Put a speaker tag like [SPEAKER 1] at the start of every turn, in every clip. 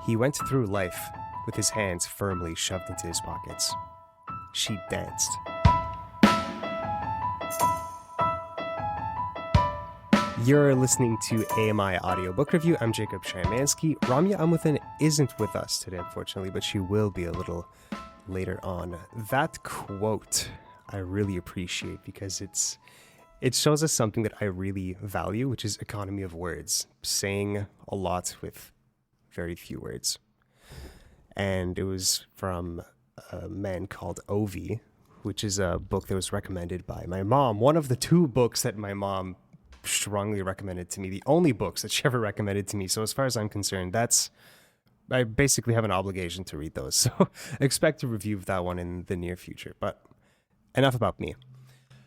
[SPEAKER 1] He went through life with his hands firmly shoved into his pockets. She danced. You're listening to AMI Audiobook Review. I'm Jacob Shymansky. Ramya Amuthan isn't with us today, unfortunately, but she will be a little later on. That quote I really appreciate because it shows us something that I really value, which is economy of words, saying a lot with very few words. And it was from a man called Ovi, which is a book that was recommended by my mom. One of the two books that my mom strongly recommended to me, the only books that she ever recommended to me. So as far as I'm concerned, I basically have an obligation to read those. So expect a review of that one in the near future. But enough about me.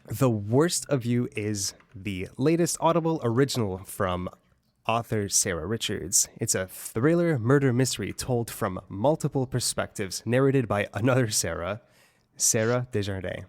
[SPEAKER 1] The Worst of You is the latest Audible original from author Sarah Richards. It's a thriller murder mystery told from multiple perspectives, narrated by another Sarah Desjardins.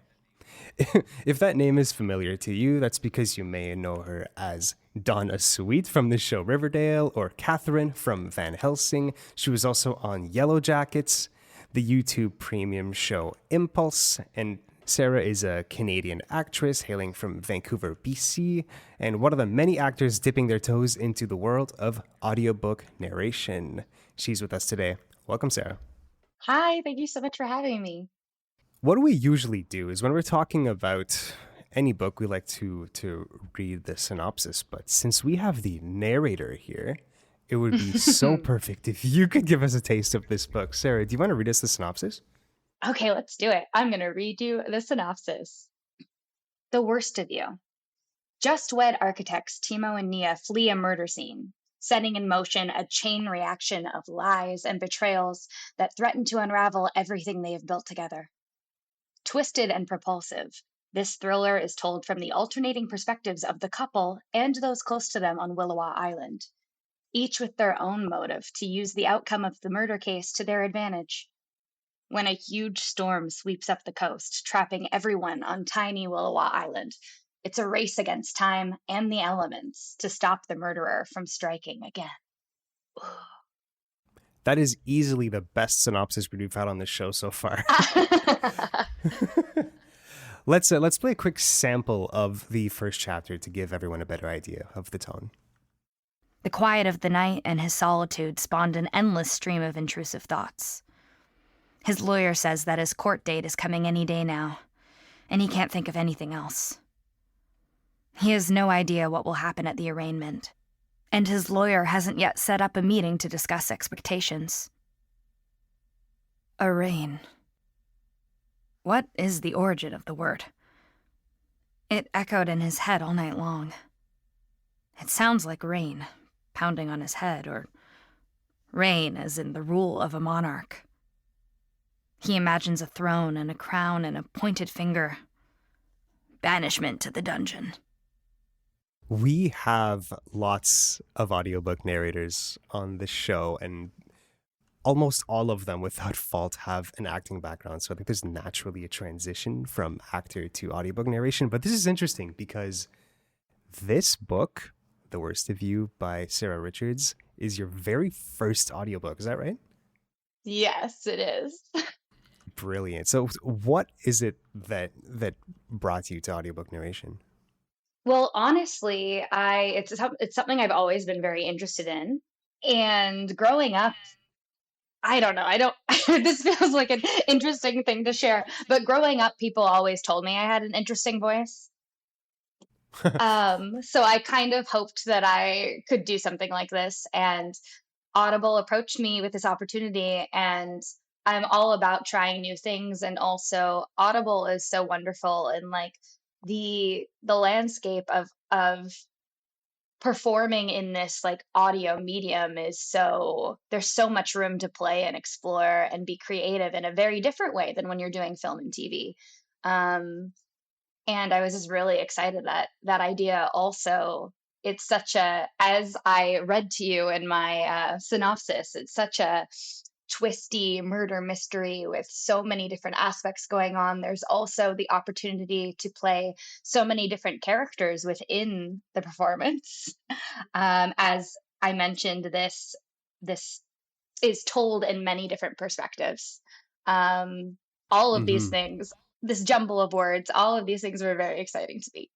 [SPEAKER 1] If that name is familiar to you, that's because you may know her as Donna Sweet from the show Riverdale, or Catherine from Van Helsing. She was also on Yellowjackets, the YouTube premium show Impulse, and Sarah is a Canadian actress hailing from Vancouver, BC, and one of the many actors dipping their toes into the world of audiobook narration. She's with us today. Welcome, Sarah.
[SPEAKER 2] Hi, thank you so much for having me.
[SPEAKER 1] What we usually do is when we're talking about any book, we like to read the synopsis. But since we have the narrator here, it would be so perfect if you could give us a taste of this book. Sarah, do you want to read us the synopsis?
[SPEAKER 2] Okay, let's do it. I'm going to read you the synopsis. The Worst of You. Just wed architects Timo and Nia flee a murder scene, setting in motion a chain reaction of lies and betrayals that threaten to unravel everything they have built together. Twisted and propulsive, this thriller is told from the alternating perspectives of the couple and those close to them on Willowa Island, each with their own motive to use the outcome of the murder case to their advantage. When a huge storm sweeps up the coast, trapping everyone on tiny Willowa Island, it's a race against time and the elements to stop the murderer from striking again.
[SPEAKER 1] That is easily the best synopsis we've had on this show so far. Let's play a quick sample of the first chapter to give everyone a better idea of the tone.
[SPEAKER 3] The quiet of the night and his solitude spawned an endless stream of intrusive thoughts. His lawyer says that his court date is coming any day now, and he can't think of anything else. He has no idea what will happen at the arraignment, and his lawyer hasn't yet set up a meeting to discuss expectations. Arraign. What is the origin of the word? It echoed in his head all night long. It sounds like rain, pounding on his head, or reign as in the rule of a monarch. He imagines a throne and a crown and a pointed finger. Banishment to the dungeon.
[SPEAKER 1] We have lots of audiobook narrators on this show, and almost all of them, without fault, have an acting background. So I think there's naturally a transition from actor to audiobook narration. But this is interesting because this book, The Worst of You by Sarah Richards, is your very first audiobook. Is that right?
[SPEAKER 2] Yes, it is.
[SPEAKER 1] Brilliant. So what is it that brought you to audiobook narration?
[SPEAKER 2] Well, honestly, it's something I've always been very interested in. And growing up, I don't know, this feels like an interesting thing to share, but growing up, people always told me I had an interesting voice. So I kind of hoped that I could do something like this, and Audible approached me with this opportunity, and I'm all about trying new things. And also Audible is so wonderful, and like the landscape of performing in this like audio medium is there's so much room to play and explore and be creative in a very different way than when you're doing film and TV. And I was just really excited that idea also. It's such as I read to you in my synopsis, it's such a twisty murder mystery with so many different aspects going on. There's also the opportunity to play so many different characters within the performance. As I mentioned, this is told in many different perspectives. Um, all of these
[SPEAKER 1] Hmm.
[SPEAKER 2] things, this jumble of words, all of these things were very exciting to me.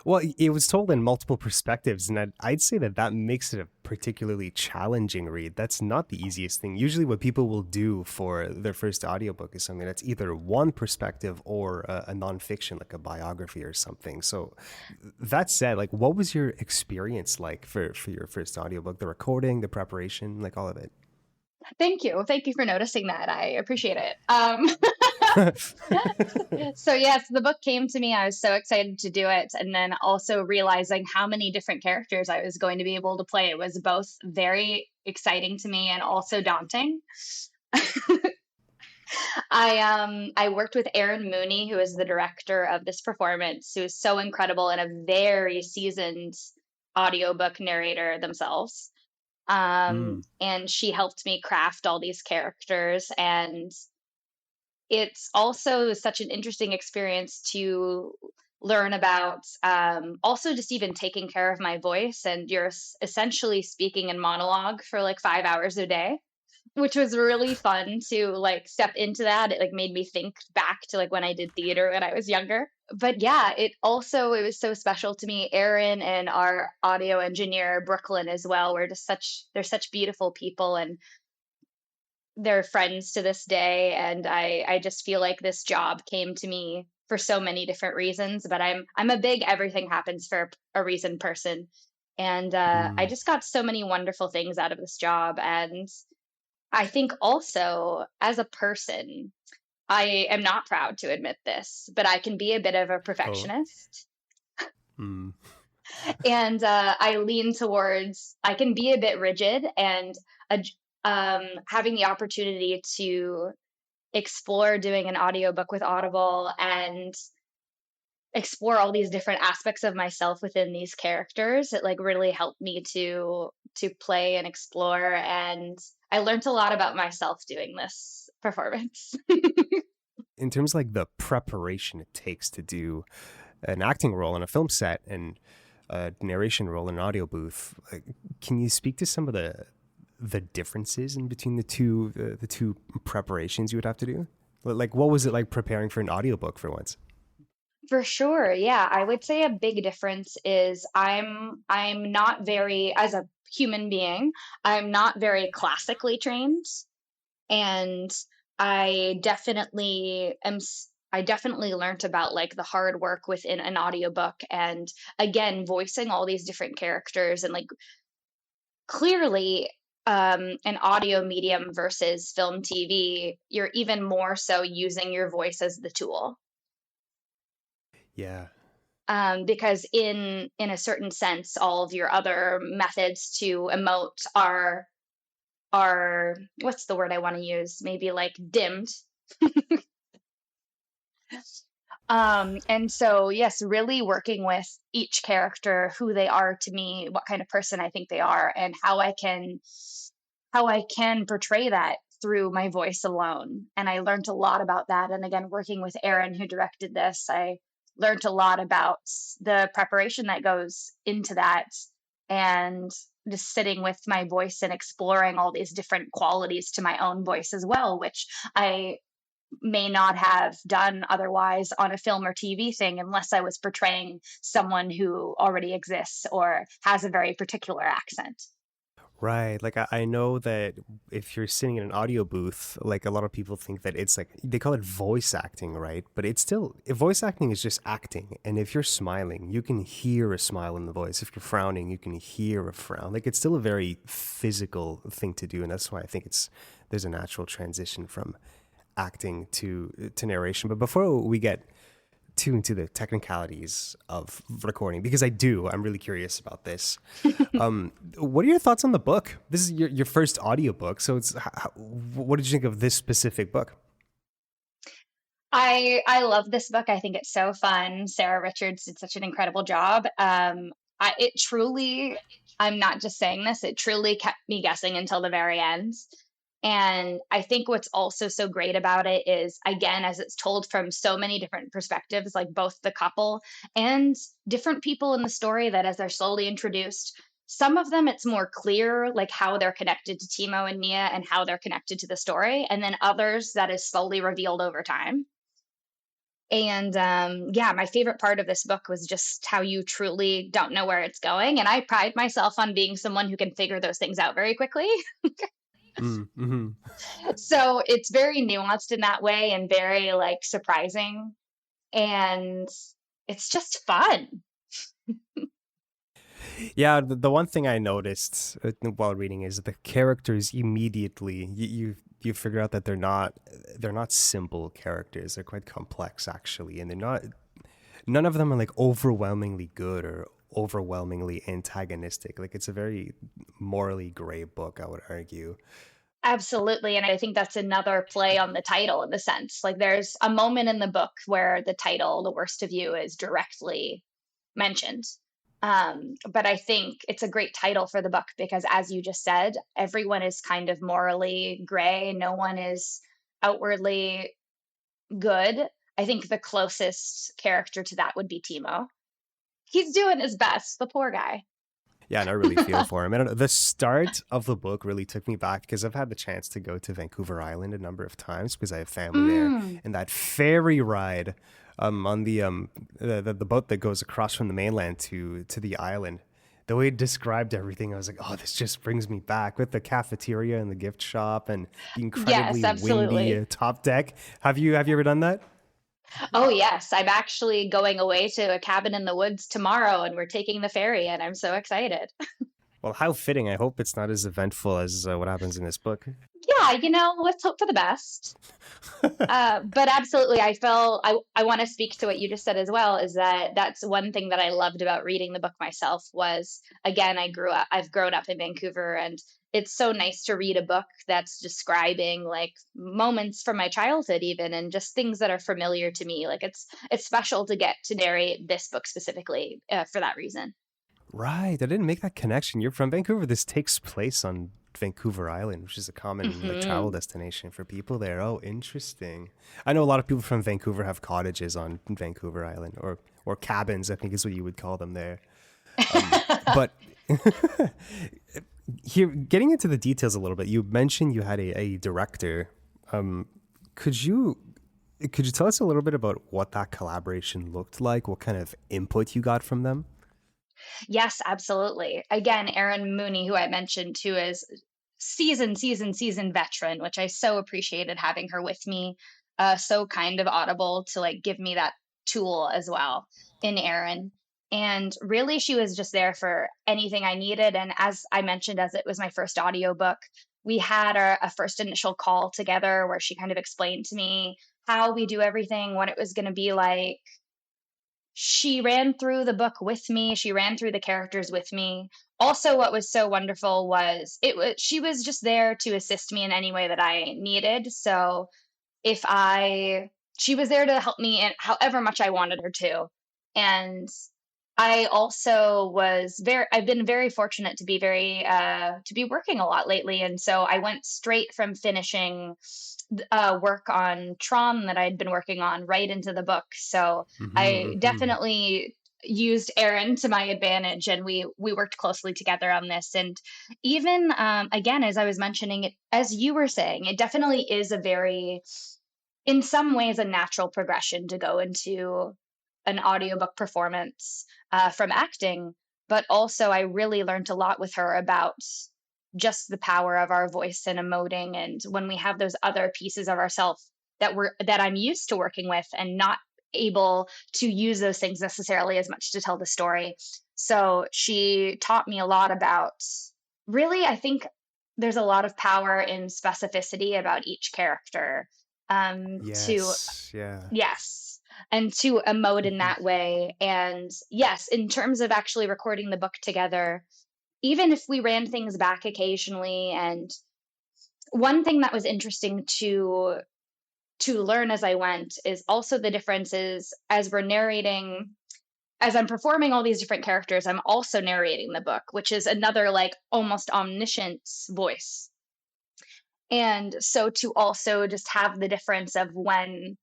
[SPEAKER 1] Well, it was told in multiple perspectives, and I'd say that that makes it a particularly challenging read. That's not the easiest thing. Usually, what people will do for their first audiobook is something that's either one perspective or a nonfiction, like a biography or something. So, that said, like, what was your experience like for your first audiobook? The recording, the preparation, like all of it?
[SPEAKER 2] Thank you. Thank you for noticing that. I appreciate it. So yes, the book came to me. I was so excited to do it. And then also realizing how many different characters I was going to be able to play. It was both very exciting to me and also daunting. I worked with Aaron Mooney, who is the director of this performance, who is so incredible and a very seasoned audiobook narrator themselves.
[SPEAKER 1] Mm.
[SPEAKER 2] And she helped me craft all these characters. And it's also such an interesting experience to learn about, also just even taking care of my voice. And you're essentially speaking in monologue for like 5 hours a day, which was really fun to like step into that. It like made me think back to like when I did theater when I was younger. But yeah, it was so special to me. Aaron and our audio engineer Brooklyn as well were just they're such beautiful people, and they're friends to this day. And I just feel like this job came to me for so many different reasons. But I'm a big everything happens for a reason person. And I
[SPEAKER 1] Mm.
[SPEAKER 2] just got so many wonderful things out of this job. And I think also as a person, I am not proud to admit this, but I can be a bit of a
[SPEAKER 1] Oh.
[SPEAKER 2] perfectionist.
[SPEAKER 1] Mm.
[SPEAKER 2] And I lean towards, I can be a bit rigid, and having the opportunity to explore doing an audiobook with Audible and explore all these different aspects of myself within these characters, it like really helped me to play and explore. And I learned a lot about myself doing this performance.
[SPEAKER 1] In terms of like the preparation it takes to do an acting role on a film set and a narration role in an audio booth, like, can you speak to some of the differences in between the two preparations you would have to do? Like, what was it like preparing for an audiobook for once?
[SPEAKER 2] For sure. Yeah, I would say a big difference is I'm not very, as a human being, I'm not very classically trained. And I definitely learned about like the hard work within an audiobook, and again voicing all these different characters. And like clearly, an audio medium versus film TV, you're even more so using your voice as the tool.
[SPEAKER 1] Yeah.
[SPEAKER 2] Because in a certain sense, all of your other methods to emote are, what's the word I want to use? Maybe like dimmed. And so, yes, really working with each character, who they are to me, what kind of person I think they are, and how I can portray that through my voice alone. And I learned a lot about that. And again, working with Aaron, who directed this, I learned a lot about the preparation that goes into that, and just sitting with my voice and exploring all these different qualities to my own voice as well, which I may not have done otherwise on a film or TV thing unless I was portraying someone who already exists or has a very particular accent.
[SPEAKER 1] Right. Like I know that if you're sitting in an audio booth, like a lot of people think that it's like they call it voice acting, right? But it's still voice acting is just acting. And if you're smiling, you can hear a smile in the voice. If you're frowning, you can hear a frown. Like it's still a very physical thing to do, and that's why I think there's a natural transition from acting to narration. But before we get too into the technicalities of recording, because I'm really curious about this. What are your thoughts on the book? This is your first audiobook, so what did you think of this specific book?
[SPEAKER 2] I love this book. I think it's so fun. Sarah Richards did such an incredible job. It truly, I'm not just saying this, it truly kept me guessing until the very end. And I think what's also so great about it is, again, as it's told from so many different perspectives, like both the couple and different people in the story, that as they're slowly introduced, Some of them, it's more clear, like how they're connected to Timo and Nia and how they're connected to the story. And then others that is slowly revealed over time. And yeah, my favorite part of this book was just how you truly don't know where it's going. And I pride myself on being someone who can figure those things out very quickly.
[SPEAKER 1] Mm-hmm.
[SPEAKER 2] So it's very nuanced in that way and very like surprising. And it's just fun.
[SPEAKER 1] Yeah, the one thing I noticed while reading is the characters immediately you figure out that they're not simple characters. They're quite complex actually, and none of them are like overwhelmingly good or overwhelmingly antagonistic. Like it's a very morally gray book, I would argue.
[SPEAKER 2] Absolutely. And I think that's another play on the title in the sense. Like there's a moment in the book where the title, The Worst of You, is directly mentioned. But I think it's a great title for the book because, as you just said, everyone is kind of morally gray. No one is outwardly good. I think the closest character to that would be Timo. He's doing his best, the poor guy.
[SPEAKER 1] Yeah, and I really feel for him. I don't know. The start of the book really took me back because I've had the chance to go to Vancouver Island a number of times because I have family there. And that ferry ride on the boat that goes across from the mainland to the island, the way it described everything, I was like, oh, this just brings me back with the cafeteria and the gift shop and the incredibly
[SPEAKER 2] Yes, absolutely.
[SPEAKER 1] windy top deck. Have you ever done that?
[SPEAKER 2] Oh, yes. I'm actually going away to a cabin in the woods tomorrow and we're taking the ferry and I'm so excited.
[SPEAKER 1] Well, how fitting. I hope it's not as eventful as what happens in this book.
[SPEAKER 2] Yeah, let's hope for the best. But absolutely, I want to speak to what you just said as well, is that that's one thing that I loved about reading the book myself was, again, I've grown up in Vancouver, and it's so nice to read a book that's describing like moments from my childhood even, and just things that are familiar to me. Like it's special to get to narrate this book specifically for that reason.
[SPEAKER 1] Right. I didn't make that connection. You're from Vancouver. This takes place on Vancouver Island, which is a common like travel destination for people there. Oh, interesting. I know a lot of people from Vancouver have cottages on Vancouver Island or cabins, I think is what you would call them there. But here, getting into the details a little bit, you mentioned you had a director. Could you tell us a little bit about what that collaboration looked like? What kind of input you got from them?
[SPEAKER 2] Yes, absolutely. Again, Erin Mooney, who I mentioned, who is seasoned veteran, which I so appreciated having her with me. So kind of Audible to like give me that tool as well in Erin. And really, she was just there for anything I needed. And as I mentioned, as it was my first audiobook, we had a first initial call together where she kind of explained to me how we do everything, what it was going to be like. She ran through the book with me. She ran through the characters with me. Also, what was so wonderful was she was just there to assist me in any way that I needed. So if I she was there to help me in however much I wanted her to. And I also I've been very fortunate to be to be working a lot lately. And so I went straight from finishing work on Tron that I'd been working on right into the book. So I definitely used Erin to my advantage, and we worked closely together on this. And even again, as I was mentioning it, as you were saying, it definitely is in some ways, a natural progression to go into an audiobook performance from acting. But also, I really learned a lot with her about just the power of our voice and emoting, and when we have those other pieces of ourselves that I'm used to working with and not able to use those things necessarily as much to tell the story. So she taught me a lot about, really, I think there's a lot of power in specificity about each character. To
[SPEAKER 1] Yes. Yeah.
[SPEAKER 2] Yes, and to emote in that way. And yes, in terms of actually recording the book together, even if we ran things back occasionally, and one thing that was interesting to learn as I went is also the differences as we're narrating. As I'm performing all these different characters, I'm also narrating the book, which is another like almost omniscient voice. And so to also just have the difference of when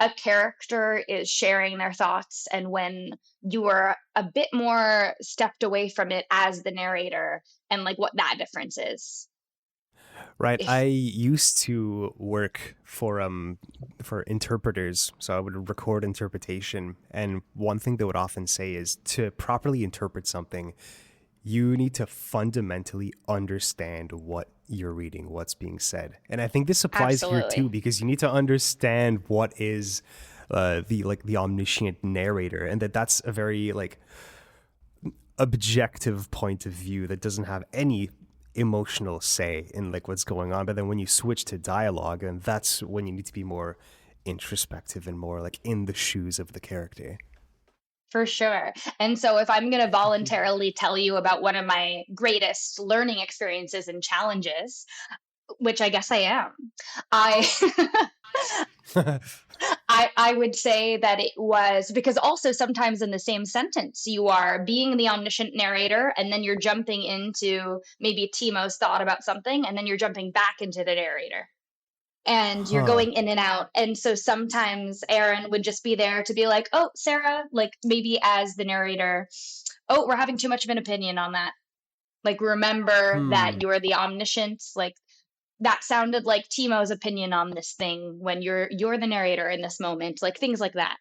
[SPEAKER 2] a character is sharing their thoughts and when you are a bit more stepped away from it as the narrator, and like what that difference is.
[SPEAKER 1] Right.
[SPEAKER 2] If
[SPEAKER 1] I used to work for interpreters, so I would record interpretation, and one thing they would often say is to properly interpret something, you need to fundamentally understand what you're reading, what's being said. And I think this applies here too,
[SPEAKER 2] Absolutely.
[SPEAKER 1] because you need to understand what is the omniscient narrator, and that's a very like objective point of view that doesn't have any emotional say in like what's going on. But then when you switch to dialogue, and that's when you need to be more introspective and more like in the shoes of the character.
[SPEAKER 2] For sure. And so, if I'm going to voluntarily tell you about one of my greatest learning experiences and challenges, which I guess I am, I I would say that it was because also sometimes in the same sentence, you are being the omniscient narrator, and then you're jumping into maybe Timo's thought about something, and then you're jumping back into the narrator. And you're
[SPEAKER 1] Huh.
[SPEAKER 2] going in and out. And so sometimes Aaron would just be there to be like, oh, Sarah, like maybe as the narrator, oh, we're having too much of an opinion on that. Like, remember that you're the omniscient. Like, that sounded like Timo's opinion on this thing when you're the narrator in this moment, like things like that.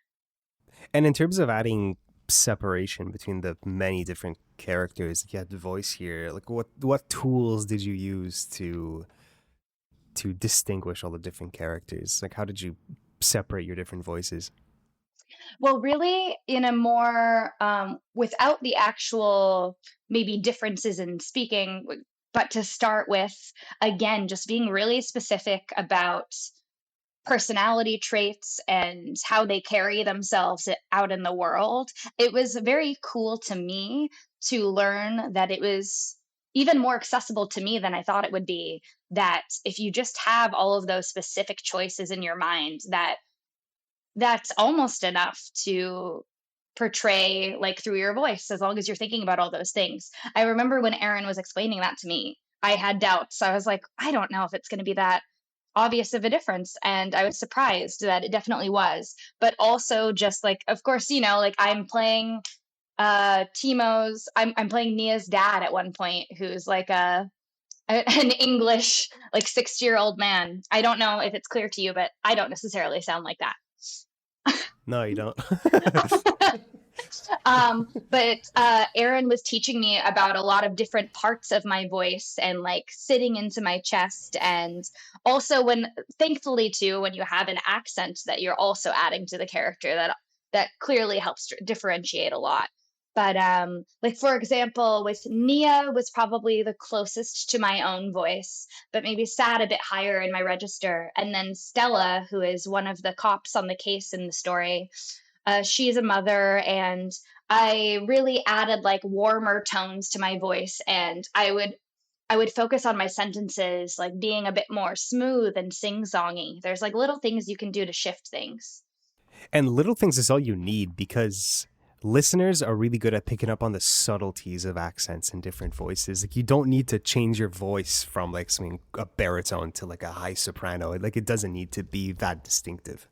[SPEAKER 1] And in terms of adding separation between the many different characters that you had the voice here, like what tools did you use to distinguish all the different characters? Like how did you separate your different voices?
[SPEAKER 2] Well, really, in a more without the actual maybe differences in speaking, but to start with, again, just being really specific about personality traits and how they carry themselves out in the world. It was very cool to me to learn that it was even more accessible to me than I thought it would be. That if you just have all of those specific choices in your mind, that's almost enough to portray like through your voice as long as you're thinking about all those things. I remember when Aaron was explaining that to me, I had doubts. I was like, I don't know if it's going to be that obvious of a difference, and I was surprised that it definitely was. But also just like, of course, like I'm playing I'm playing Nia's dad at one point, who's like an English like 60-year-old man. I don't know if it's clear to you, but I don't necessarily sound like that.
[SPEAKER 1] No, you don't.
[SPEAKER 2] But Aaron was teaching me about a lot of different parts of my voice and like sitting into my chest. And also thankfully too, when you have an accent that you're also adding to the character, that clearly helps differentiate a lot. But like for example, with Nia was probably the closest to my own voice, but maybe sat a bit higher in my register. And then Stella, who is one of the cops on the case in the story, she's a mother, and I really added like warmer tones to my voice, and I would focus on my sentences like being a bit more smooth and sing-songy. There's like little things you can do to shift things.
[SPEAKER 1] And little things is all you need, because listeners are really good at picking up on the subtleties of accents and different voices. Like you don't need to change your voice from like something a baritone to like a high soprano. Like it doesn't need to be that distinctive.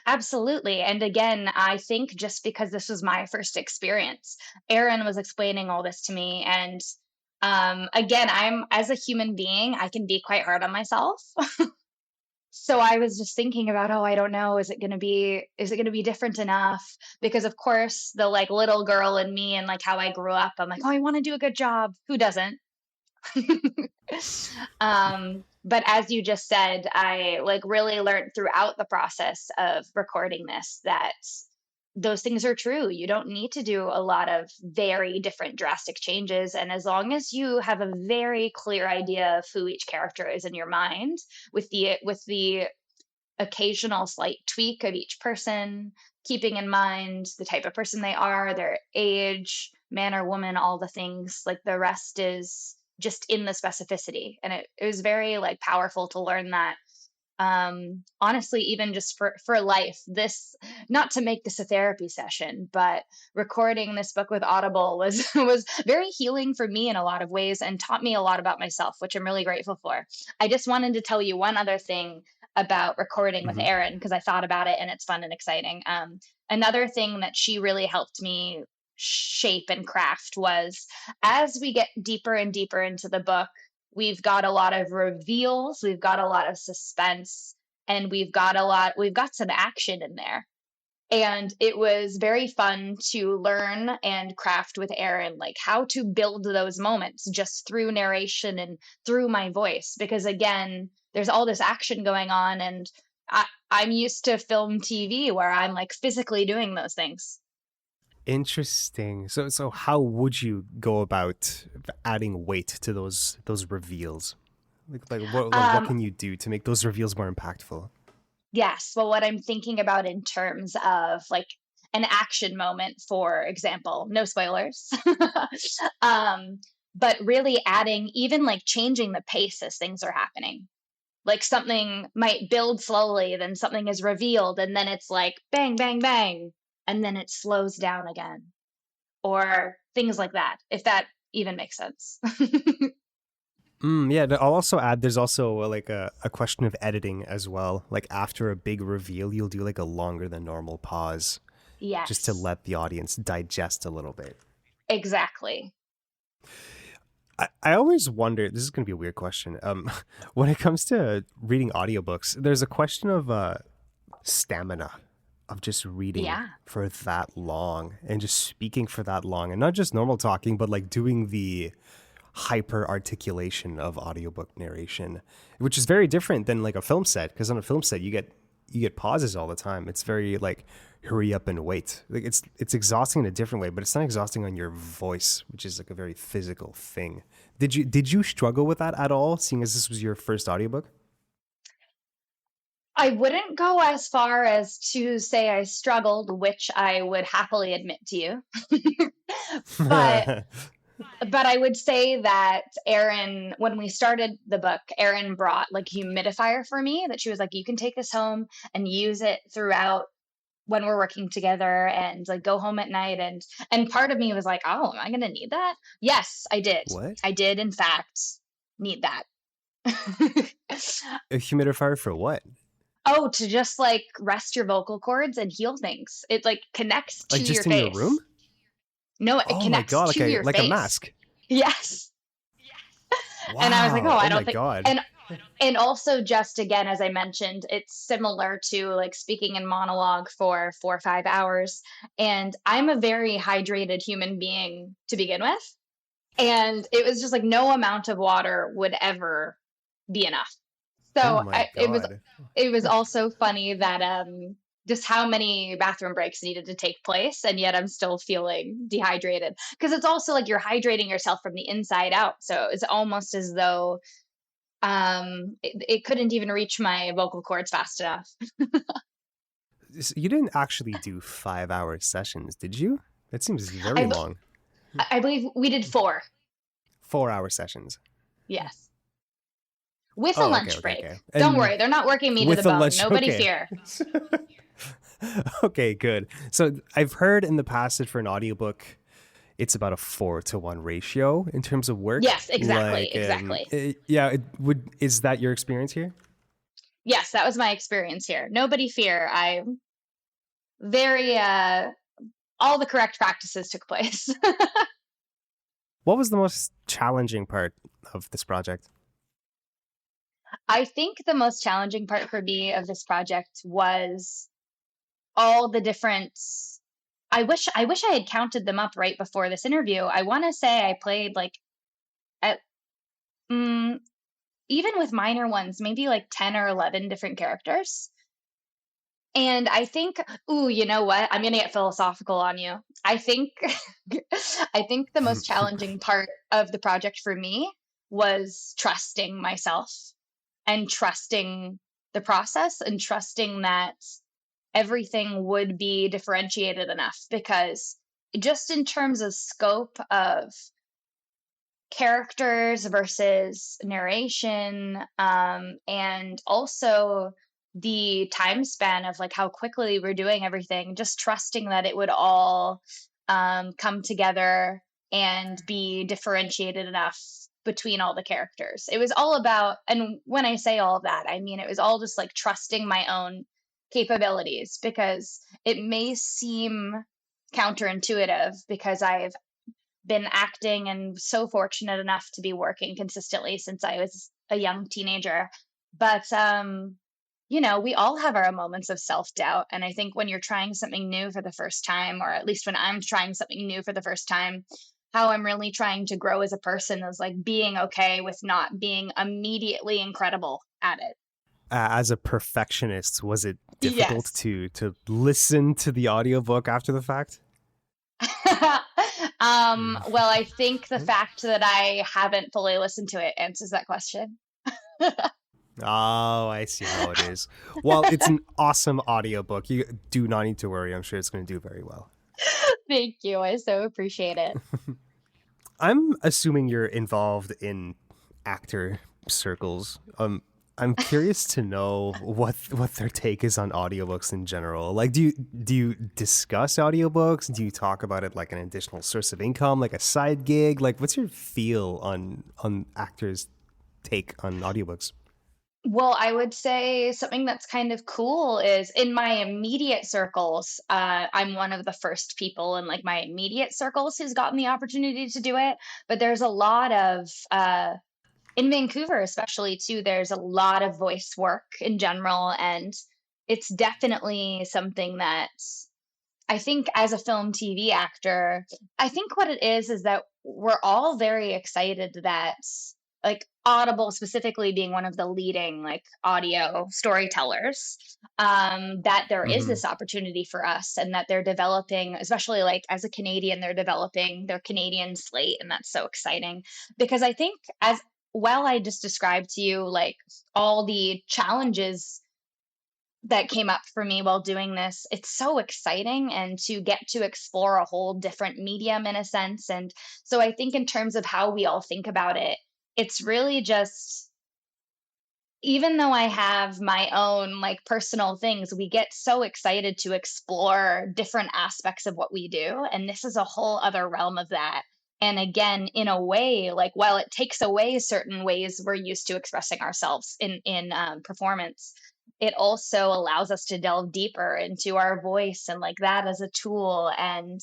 [SPEAKER 2] Absolutely. And again, I think just because this was my first experience, Aaron was explaining all this to me. And again, as a human being, I can be quite hard on myself. So I was just thinking about, oh, I don't know, is it going to be different enough? Because of course, the like little girl in me and like how I grew up, I'm like, oh, I want to do a good job. Who doesn't? But as you just said, I like really learned throughout the process of recording this that those things are true. You don't need to do a lot of very different drastic changes. And as long as you have a very clear idea of who each character is in your mind, with the occasional slight tweak of each person, keeping in mind the type of person they are, their age, man or woman, all the things, like the rest is just in the specificity. And it was very like powerful to learn that. Honestly, even just for life, this, not to make this a therapy session, but recording this book with Audible was was very healing for me in a lot of ways and taught me a lot about myself, which I'm really grateful for. I just wanted to tell you one other thing about recording with
[SPEAKER 1] Mhm.
[SPEAKER 2] Erin because I thought about it and it's fun and exciting. Another thing that she really helped me shape and craft was, as we get deeper and deeper into the book, we've got a lot of reveals, we've got a lot of suspense, and we've got some action in there. And it was very fun to learn and craft with Erin, like how to build those moments just through narration and through my voice. Because again, there's all this action going on, and I'm used to film TV where I'm like physically doing those things.
[SPEAKER 1] Interesting. So how would you go about adding weight to those reveals? What
[SPEAKER 2] Um,
[SPEAKER 1] can you do to make those reveals more impactful?
[SPEAKER 2] yes, well, what I'm thinking about in terms of like an action moment, for example, no spoilers, um, but really adding, even like changing the pace as things are happening. Like something might build slowly, then something is revealed, and then it's like bang, bang, bang, and then it slows down again, or things like that, if that even makes sense.
[SPEAKER 1] Yeah, I'll also add there's also like a question of editing as well. Like after a big reveal, you'll do like a longer than normal pause just to
[SPEAKER 2] Yes,
[SPEAKER 1] let the audience digest a little bit.
[SPEAKER 2] exactly.
[SPEAKER 1] I always wonder, this is going to be a weird question. When it comes to reading audiobooks, there's a question of stamina of just reading
[SPEAKER 2] Yeah.
[SPEAKER 1] for that long and just speaking for that long and not just normal talking, but like doing the hyper articulation of audiobook narration, which is very different than like a film set. Because on a film set, you get pauses all the time. It's very like hurry up and wait. Like it's exhausting in a different way, but it's not exhausting on your voice, which is like a very physical thing. Did you struggle with that at all, seeing as this was your first audiobook?
[SPEAKER 2] I wouldn't go as far as to say I struggled, which I would happily admit to you. but but I would say that Erin, when we started the book, Erin brought like a humidifier for me that she was like, you can take this home and use it throughout when we're working together and like go home at night. And part of me was like, oh, am I gonna need that? Yes, I did.
[SPEAKER 1] What?
[SPEAKER 2] I did in fact need that.
[SPEAKER 1] A humidifier for what?
[SPEAKER 2] Oh, to just like rest your vocal cords and heal things. It like connects to
[SPEAKER 1] Like
[SPEAKER 2] your
[SPEAKER 1] just in your room?
[SPEAKER 2] face. No, it
[SPEAKER 1] Oh my
[SPEAKER 2] connects
[SPEAKER 1] god,
[SPEAKER 2] to your
[SPEAKER 1] like a
[SPEAKER 2] face.
[SPEAKER 1] mask.
[SPEAKER 2] Yes. And I was like, oh,
[SPEAKER 1] Wow.
[SPEAKER 2] I
[SPEAKER 1] Oh
[SPEAKER 2] don't
[SPEAKER 1] my
[SPEAKER 2] think,
[SPEAKER 1] god.
[SPEAKER 2] and also just again, as I mentioned, it's similar to like speaking in monologue for 4 or 5 hours. And I'm a very hydrated human being to begin with. And it was just like no amount of water would ever be enough.
[SPEAKER 1] Oh
[SPEAKER 2] So
[SPEAKER 1] my god.
[SPEAKER 2] it was also funny that just how many bathroom breaks needed to take place, and yet I'm still feeling dehydrated because it's also like you're hydrating yourself from the inside out. So it's almost as though it couldn't even reach my vocal cords fast enough.
[SPEAKER 1] You didn't actually do 5 hour sessions, did you? That seems very
[SPEAKER 2] I
[SPEAKER 1] long.
[SPEAKER 2] I believe we did 4.
[SPEAKER 1] 4 hour sessions.
[SPEAKER 2] Yes, with a
[SPEAKER 1] Oh, okay,
[SPEAKER 2] lunch
[SPEAKER 1] okay,
[SPEAKER 2] break.
[SPEAKER 1] okay.
[SPEAKER 2] Don't
[SPEAKER 1] And
[SPEAKER 2] worry, they're not working me to the
[SPEAKER 1] with a
[SPEAKER 2] bone.
[SPEAKER 1] lunch,
[SPEAKER 2] Nobody
[SPEAKER 1] okay.
[SPEAKER 2] fear.
[SPEAKER 1] Okay, good. So I've heard in the past that for an audiobook, it's about a 4-to-1 ratio in terms of work.
[SPEAKER 2] Yes, exactly,
[SPEAKER 1] Like,
[SPEAKER 2] exactly.
[SPEAKER 1] is that your experience here?
[SPEAKER 2] Yes, that was my experience here. Nobody fear. I very all the correct practices took place.
[SPEAKER 1] What was the most challenging part of this project?
[SPEAKER 2] I think the most challenging part for me of this project was all the different I wish I had counted them up right before this interview. I want to say I played like at mm, even with minor ones, maybe like 10 or 11 different characters. And I think, ooh, you know what? I'm gonna get philosophical on you. I think, I think the most challenging part of the project for me was trusting myself and trusting the process and trusting that everything would be differentiated enough because just in terms of scope of characters versus narration, and also the time span of like how quickly we're doing everything, just trusting that it would all come together and be differentiated enough between all the characters. It was all about, and when I say all of that, I mean it was all just like trusting my own capabilities, because it may seem counterintuitive because I've been acting and so fortunate enough to be working consistently since I was a young teenager. But we all have our moments of self-doubt, and I think when you're trying something new for the first time, or at least when I'm trying something new for the first time, how I'm really trying to grow as a person is like being okay with not being immediately incredible at it.
[SPEAKER 1] As a perfectionist, was it difficult
[SPEAKER 2] Yes.
[SPEAKER 1] to listen to the audiobook after the fact?
[SPEAKER 2] Well, I think the fact that I haven't fully listened to it answers that question.
[SPEAKER 1] Oh, I see how it is. Well, it's an awesome audiobook. You do not need to worry. I'm sure it's going to do very well.
[SPEAKER 2] Thank you. I so appreciate it.
[SPEAKER 1] I'm assuming you're involved in actor circles. I'm curious to know what their take is on audiobooks in general. Like, do you discuss audiobooks? Do you talk about it like an additional source of income, like a side gig? Like, what's your feel on actors' take on audiobooks?
[SPEAKER 2] Well, I would say something that's kind of cool is in my immediate circles, I'm one of the first people in like my immediate circles who's gotten the opportunity to do it. But there's a lot of in Vancouver, especially too, there's a lot of voice work in general, and it's definitely something that I think as a film TV actor, I think what it is that we're all very excited that like Audible specifically being one of the leading like audio storytellers, that there is
[SPEAKER 1] Mm-hmm.
[SPEAKER 2] this opportunity for us, and that they're developing, especially like as a Canadian, they're developing their Canadian slate, and that's so exciting because I think as well I just described to you like all the challenges that came up for me while doing this. It's so exciting and to get to explore a whole different medium in a sense. And so I think in terms of how we all think about it, it's really just even though I have my own like personal things, we get so excited to explore different aspects of what we do. And this is a whole other realm of that. And again, in a way, like while it takes away certain ways we're used to expressing ourselves in performance, it also allows us to delve deeper into our voice and like that as a tool. And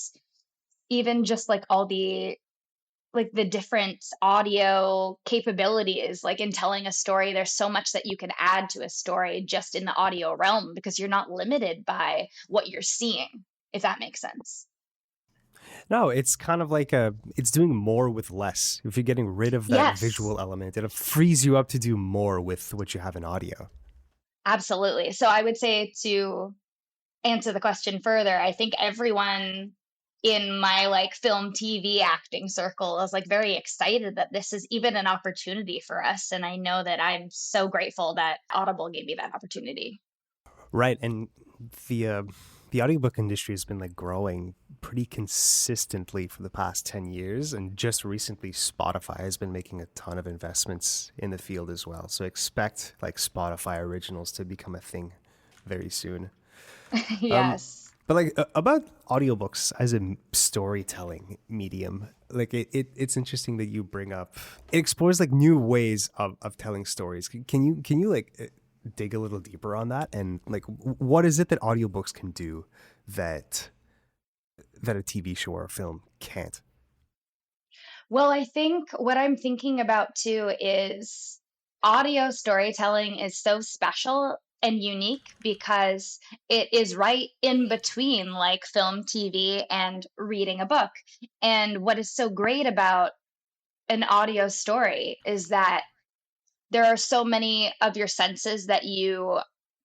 [SPEAKER 2] even just like the different audio capabilities like in telling a story, there's so much that you can add to a story just in the audio realm because you're not limited by what you're seeing, if that makes sense.
[SPEAKER 1] No, it's kind of like it's doing more with less. If you're getting rid of that
[SPEAKER 2] Yes,
[SPEAKER 1] visual element, it frees you up to do more with what you have in audio.
[SPEAKER 2] absolutely. So I would say to answer the question further, I think everyone in my like film TV acting circle is like very excited that this is even an opportunity for us, and I know that I'm so grateful that Audible gave me that opportunity.
[SPEAKER 1] Right, and the audiobook industry has been like growing pretty consistently for the past 10 years, and just recently Spotify has been making a ton of investments in the field as well. So expect like Spotify originals to become a thing very soon. Um
[SPEAKER 2] Yes.
[SPEAKER 1] but like about audiobooks as a storytelling medium, like it's interesting that you bring up it explores like new ways of telling stories. Can you like dig a little deeper on that, and like what is it that audiobooks can do that a TV show or a film can't?
[SPEAKER 2] Well, I think what I'm thinking about too is audio storytelling is so special and unique because it is right in between like film, TV, and reading a book. And what is so great about an audio story is that there are so many of your senses that you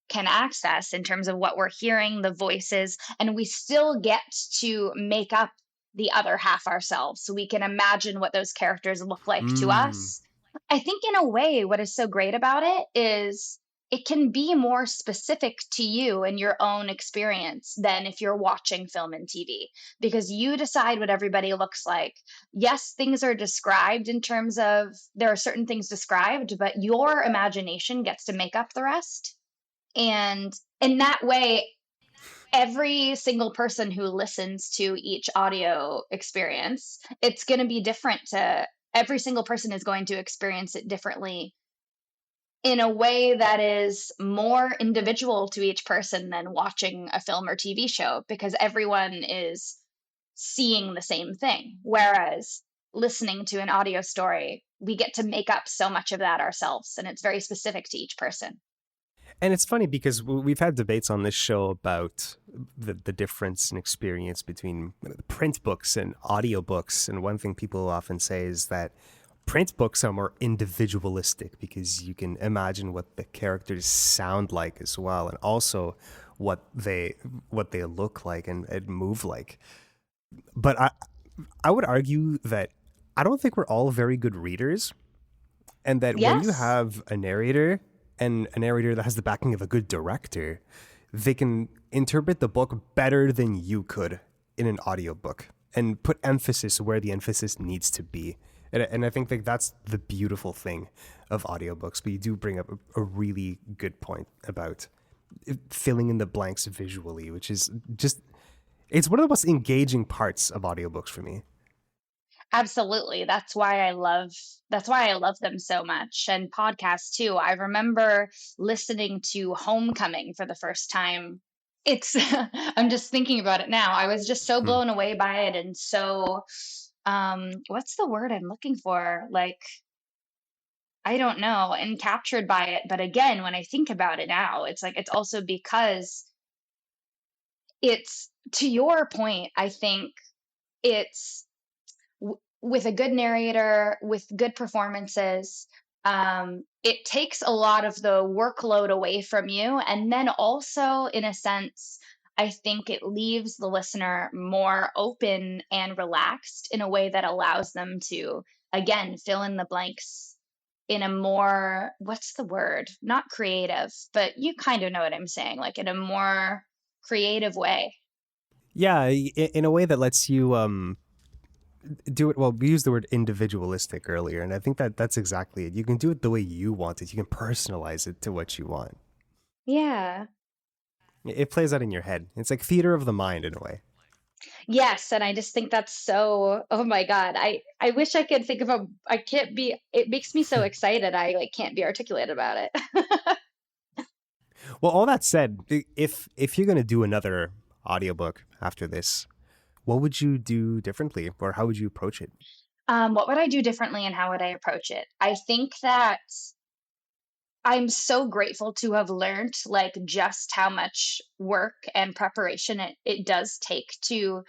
[SPEAKER 2] can access in terms of what we're hearing, the voices, and we still get to make up the other half ourselves. So we can imagine what those characters look like to
[SPEAKER 1] Mm.
[SPEAKER 2] us. I think, in a way, what is so great about it is it can be more specific to you and your own experience than if you're watching film and TV, because you decide what everybody looks like. Yes, things are described in terms of there are certain things described, but your imagination gets to make up the rest. And in that way, every single person who listens to each audio experience, it's going to be different to every single person is going to experience it differently in a way that is more individual to each person than watching a film or TV show, because everyone is seeing the same thing. Whereas listening to an audio story, we get to make up so much of that ourselves, and it's very specific to each person.
[SPEAKER 1] And it's funny because we've had debates on this show about the difference in experience between print books and audiobooks. And one thing people often say is that print books are more individualistic because you can imagine what the characters sound like as well, and also what they look like and move like. But I would argue that I don't think we're all very good readers, and that when you
[SPEAKER 2] Yes.
[SPEAKER 1] have a narrator, and a narrator that has the backing of a good director, they can interpret the book better than you could in an audiobook and put emphasis where the emphasis needs to be. And I think that that's the beautiful thing of audiobooks. But you do bring up a really good point about filling in the blanks visually, which is just, it's one of the most engaging parts of audiobooks for me.
[SPEAKER 2] Absolutely. That's why I love them so much. And podcasts too. I remember listening to Homecoming for the first time. It's I'm just thinking about it now. I was just so
[SPEAKER 1] Hmm.
[SPEAKER 2] blown away by it, and so what's the word I'm looking for? Like, I don't know, and captured by it. But again, when I think about it now, it's like it's also because it's, to your point, I think it's with a good narrator, with good performances, it takes a lot of the workload away from you. And then also, in a sense, I think it leaves the listener more open and relaxed in a way that allows them to, again, fill in the blanks in a more, what's the word? Not creative, but you kind of know what I'm saying, like in a more creative way.
[SPEAKER 1] Yeah, in a way that lets you do it. Well, we used the word individualistic earlier, and I think that that's exactly it. You can do it the way you want it. You can personalize it to what you want.
[SPEAKER 2] Yeah.
[SPEAKER 1] It plays out in your head. It's like theater of the mind in a way.
[SPEAKER 2] Yes, and I just think that's so, oh my God. I wish I could think of a, I can't be, it makes me so excited. I like can't be articulate about it.
[SPEAKER 1] Well, all that said, if you're gonna do another audiobook after this, what would you do differently, or how would you approach it?
[SPEAKER 2] What would I do differently and how would I approach it? I think that I'm so grateful to have learned like just how much work and preparation it does take to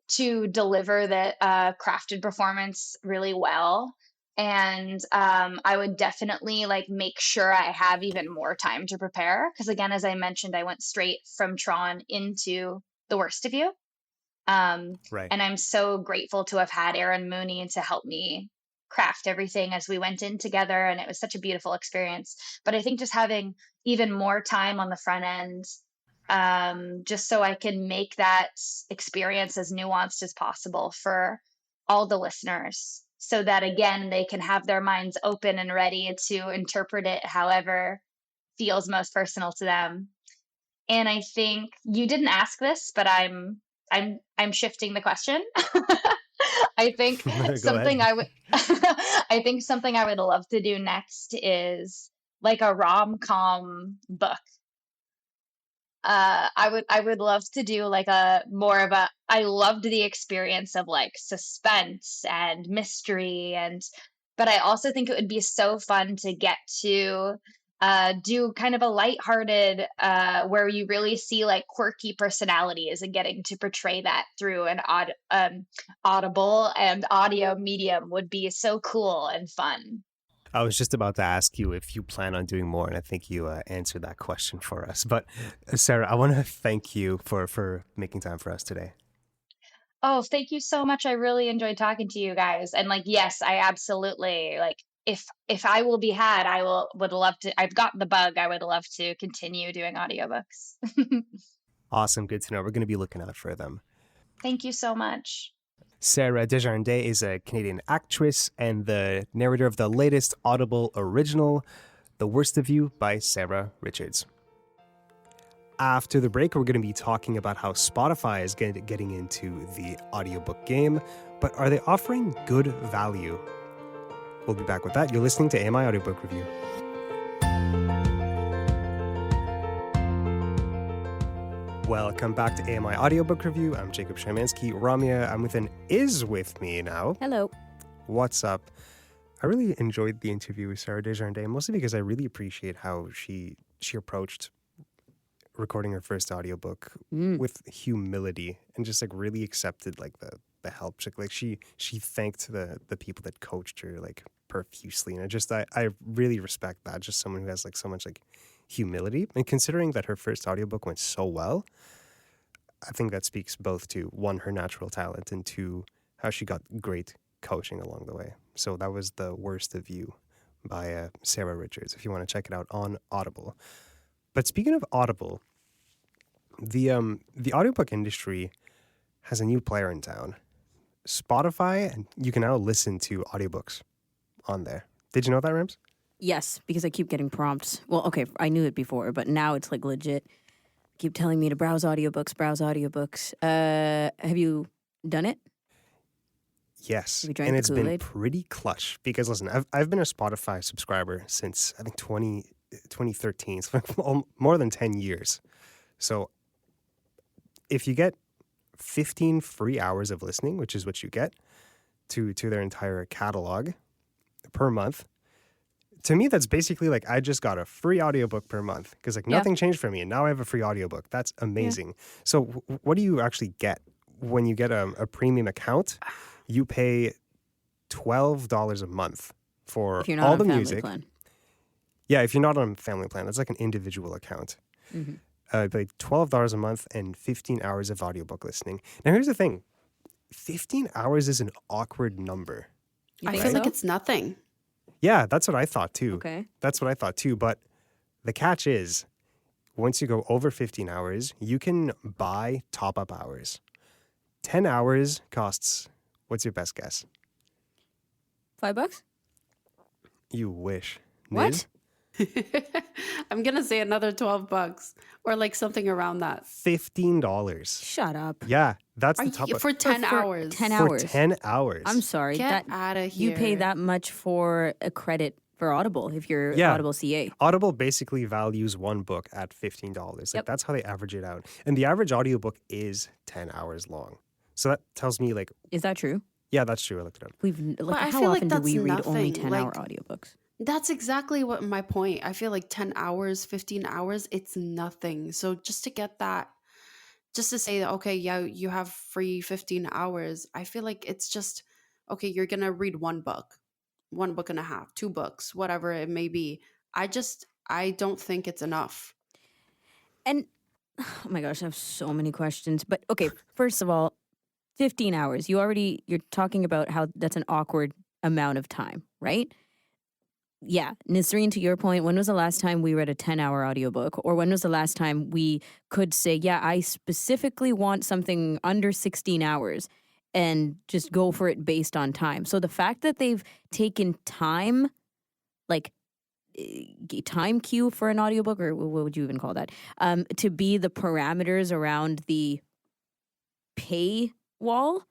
[SPEAKER 2] deliver the crafted performance really well. And I would definitely like make sure I have even more time to prepare, because again, as I mentioned, I went straight from Tron into The Worst of You. Um,
[SPEAKER 1] Right.
[SPEAKER 2] and I'm so grateful to have had Aaron Mooney to help me craft everything as we went in together. And it was such a beautiful experience. But I think just having even more time on the front end, just so I can make that experience as nuanced as possible for all the listeners, so that again, they can have their minds open and ready to interpret it however feels most personal to them. And I think you didn't ask this, but I'm shifting the question. I think
[SPEAKER 1] Go
[SPEAKER 2] something
[SPEAKER 1] ahead.
[SPEAKER 2] I would I think something I would love to do next is like a rom-com book. I would love to do like a more of a, I loved the experience of like suspense and mystery, and but I also think it would be so fun to get to do kind of a lighthearted where you really see like quirky personalities, and getting to portray that through an audible and audio medium would be so cool and fun.
[SPEAKER 1] I was just about to ask you if you plan on doing more, and I think you answered that question for us. But Sarah, I want to thank you for making time for us today.
[SPEAKER 2] Oh, thank you so much. I really enjoyed talking to you guys. And like, yes, I absolutely like, if I will be had, I will would love to. I've got the bug. I would love to continue doing audiobooks.
[SPEAKER 1] Awesome, good to know. We're going to be looking out for them.
[SPEAKER 2] Thank you so much.
[SPEAKER 1] Sarah Desjardins is a Canadian actress and the narrator of the latest Audible original, The Worst of You by Sarah Richards. After the break, we're going to be talking about how Spotify is getting into the audiobook game, but are they offering good value We'll be back with that. You're listening to AMI Audiobook Review. Welcome back to AMI Audiobook Review. I'm Jacob Szymanski. Ramya Amuthan is with me now.
[SPEAKER 4] Hello.
[SPEAKER 1] What's up? I really enjoyed the interview with Sarah Desjardins, mostly because I really appreciate how she approached recording her first audiobook with humility and just like really accepted like the help. Like she thanked the people that coached her like profusely, and I really respect that. Just someone who has like so much like humility, and considering that her first audiobook went so well, I think that speaks both to one, her natural talent, and two, how she got great coaching along the way. So that was The Worst of You by Sarah Richards, if you want to check it out on Audible. But speaking of Audible, the audiobook industry has a new player in town, Spotify, and you can now listen to audiobooks on there. Did you know that, Rams?
[SPEAKER 4] Yes, because I keep getting prompts. Well, okay, I knew it before, but now it's like legit. Keep telling me to browse audiobooks. Have you done it?
[SPEAKER 1] Yes,
[SPEAKER 4] Have you drank
[SPEAKER 1] and
[SPEAKER 4] the
[SPEAKER 1] it's been
[SPEAKER 4] Kool-Aid?
[SPEAKER 1] pretty clutch because, listen, I've been a Spotify subscriber since, I think, 2013, so more than 10 years. So if you get 15 free hours of listening, which is what you get, to their entire catalog per month, to me, that's basically like I just got a free audiobook per month because like nothing changed for me, and now I have a free audiobook. That's amazing. So what do you actually get when you get a premium account? You pay $12 a month for
[SPEAKER 4] If you're not
[SPEAKER 1] all
[SPEAKER 4] on
[SPEAKER 1] the
[SPEAKER 4] family
[SPEAKER 1] music.
[SPEAKER 4] plan.
[SPEAKER 1] Yeah, if you're not on a family plan, that's like an individual account.
[SPEAKER 4] Mm-hmm.
[SPEAKER 1] You pay $12 a month and 15 hours of audiobook listening. Now, here's the thing. 15 hours is an awkward number.
[SPEAKER 4] You
[SPEAKER 5] I
[SPEAKER 4] think
[SPEAKER 5] feel
[SPEAKER 4] so?
[SPEAKER 5] like it's nothing.
[SPEAKER 1] Yeah, that's what I thought too.
[SPEAKER 4] Okay.
[SPEAKER 1] That's what I thought too. But the catch is, once you go over 15 hours, you can buy top-up hours. 10 hours costs, what's your best guess?
[SPEAKER 4] $5?
[SPEAKER 1] You wish.
[SPEAKER 4] What?
[SPEAKER 1] Niz?
[SPEAKER 5] I'm going to say another $12 or like something around that.
[SPEAKER 1] $15.
[SPEAKER 4] Shut up.
[SPEAKER 1] Yeah, that's
[SPEAKER 5] Are
[SPEAKER 1] the top
[SPEAKER 5] you,
[SPEAKER 1] up.
[SPEAKER 5] for 10
[SPEAKER 4] For
[SPEAKER 5] hours.
[SPEAKER 4] 10
[SPEAKER 1] For
[SPEAKER 4] hours.
[SPEAKER 1] 10 hours.
[SPEAKER 4] I'm sorry.
[SPEAKER 5] Get
[SPEAKER 4] that
[SPEAKER 5] out of here.
[SPEAKER 4] you pay that much for a credit for Audible if you're
[SPEAKER 1] Yeah.
[SPEAKER 4] Audible CA.
[SPEAKER 1] Audible basically values one book at $15. Like
[SPEAKER 4] Yep.
[SPEAKER 1] that's how they average it out. And the average audiobook is 10 hours long. So that tells me like,
[SPEAKER 4] Is that true?
[SPEAKER 1] yeah, that's true. I looked it up.
[SPEAKER 5] I
[SPEAKER 4] How
[SPEAKER 5] feel like
[SPEAKER 4] often do
[SPEAKER 5] that's
[SPEAKER 4] we read only
[SPEAKER 5] nothing.
[SPEAKER 4] 10-hour
[SPEAKER 5] Like-
[SPEAKER 4] audiobooks?
[SPEAKER 5] That's exactly what my point. I feel like 10 hours, 15 hours, it's nothing. So just to get that, just to say that, okay, yeah, you have free 15 hours. I feel like it's just, okay, you're going to read one book and a half, 2 books, whatever it may be. I don't think it's enough.
[SPEAKER 4] And oh my gosh, I have so many questions. But okay, first of all, 15 hours. You're talking about how that's an awkward amount of time, right? Yeah. Nisreen, to your point, when was the last time we read a 10-hour audiobook? Or when was the last time we could say, yeah, I specifically want something under 16 hours and just go for it based on time? So the fact that they've taken time, like time cue for an audiobook, or what would you even call that, to be the parameters around the pay wall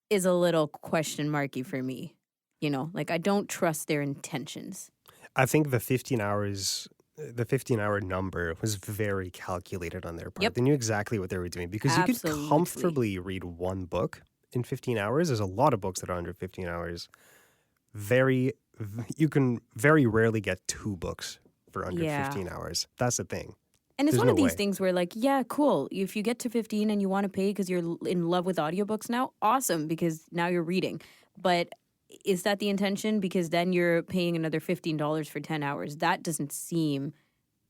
[SPEAKER 4] is a little question marky for me. You know, like I don't trust their intentions.
[SPEAKER 1] I think the 15-hour number was very calculated on their part.
[SPEAKER 4] Yep.
[SPEAKER 1] They knew exactly what they were doing because you could
[SPEAKER 4] Absolutely.
[SPEAKER 1] comfortably read one book in 15 hours. There's a lot of books that are under 15 hours. You can very rarely get 2 books for under
[SPEAKER 4] Yeah.
[SPEAKER 1] 15 hours. That's the thing.
[SPEAKER 4] And it's
[SPEAKER 1] There's
[SPEAKER 4] one of
[SPEAKER 1] no
[SPEAKER 4] these
[SPEAKER 1] way.
[SPEAKER 4] things where, like, yeah, cool. If you get to 15 and you want to pay because you're in love with audiobooks now, awesome, because now you're reading. But is that the intention? Because then you're paying another $15 for 10 hours. That doesn't seem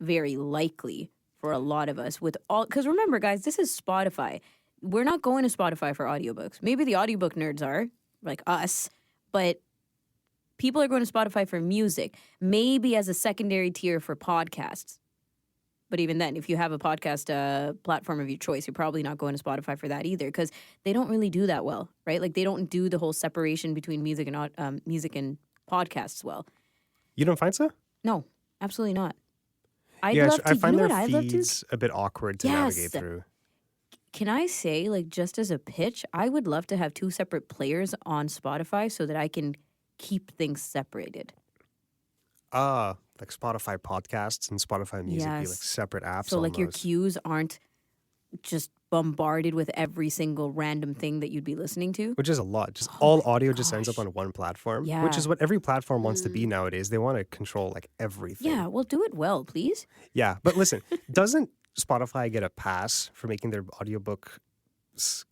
[SPEAKER 4] very likely for a lot of us with all, because remember, guys, this is Spotify. We're not going to Spotify for audiobooks. Maybe the audiobook nerds are, like us, but people are going to Spotify for music, maybe as a secondary tier for podcasts. But even then, if you have a podcast platform of your choice, you're probably not going to Spotify for that either, because they don't really do that well, right? Like they don't do the whole separation between music and podcasts well.
[SPEAKER 1] You don't find so?
[SPEAKER 4] No, absolutely not.
[SPEAKER 1] I find their feeds a bit awkward to navigate through.
[SPEAKER 4] Can I say, like, just as a pitch, I would love to have 2 separate players on Spotify so that I can keep things separated.
[SPEAKER 1] Like Spotify podcasts and Spotify music be like
[SPEAKER 4] Yes.
[SPEAKER 1] separate apps
[SPEAKER 4] So like your
[SPEAKER 1] almost.
[SPEAKER 4] cues aren't just bombarded with every single random thing that you'd be listening to.
[SPEAKER 1] Which is a lot. Just
[SPEAKER 4] Oh
[SPEAKER 1] all
[SPEAKER 4] my
[SPEAKER 1] audio just ends up
[SPEAKER 4] gosh.
[SPEAKER 1] on one platform, which
[SPEAKER 4] Yeah.
[SPEAKER 1] is what every platform wants to be
[SPEAKER 5] Mm.
[SPEAKER 1] nowadays. They want to control like everything.
[SPEAKER 4] Yeah, well, do it well, please.
[SPEAKER 1] Yeah, but listen, doesn't Spotify get a pass for making their audiobook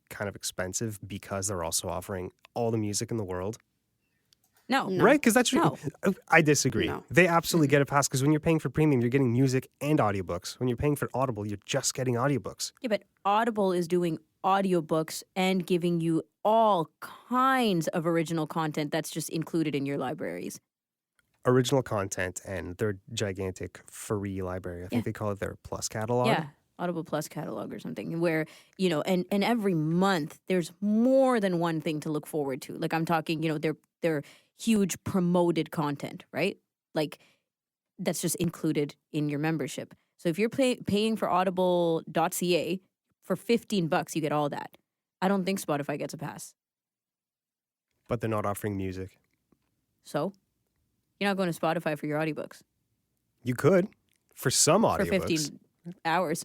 [SPEAKER 1] kind of expensive because they're also offering all the music in the world?
[SPEAKER 4] No.
[SPEAKER 5] No.
[SPEAKER 1] Right? Because that's
[SPEAKER 4] No.
[SPEAKER 1] I disagree.
[SPEAKER 5] No.
[SPEAKER 1] They absolutely get a pass because when you're paying for premium, you're getting music and audiobooks. When you're paying for Audible, you're just getting audiobooks.
[SPEAKER 4] Yeah, but Audible is doing audiobooks and giving you all kinds of original content that's just included in your libraries.
[SPEAKER 1] Original content and their gigantic free library. I think they call it their Plus catalog.
[SPEAKER 4] Yeah, Audible Plus catalog or something where, and every month there's more than one thing to look forward to. Like I'm talking, they're huge promoted content, right? Like that's just included in your membership. So if you're paying for audible.ca for $15, you get all that. I don't think Spotify gets a pass.
[SPEAKER 1] But they're not offering music.
[SPEAKER 4] So you're not going to Spotify for your audiobooks
[SPEAKER 1] You could for some audiobooks.
[SPEAKER 4] for 15 hours.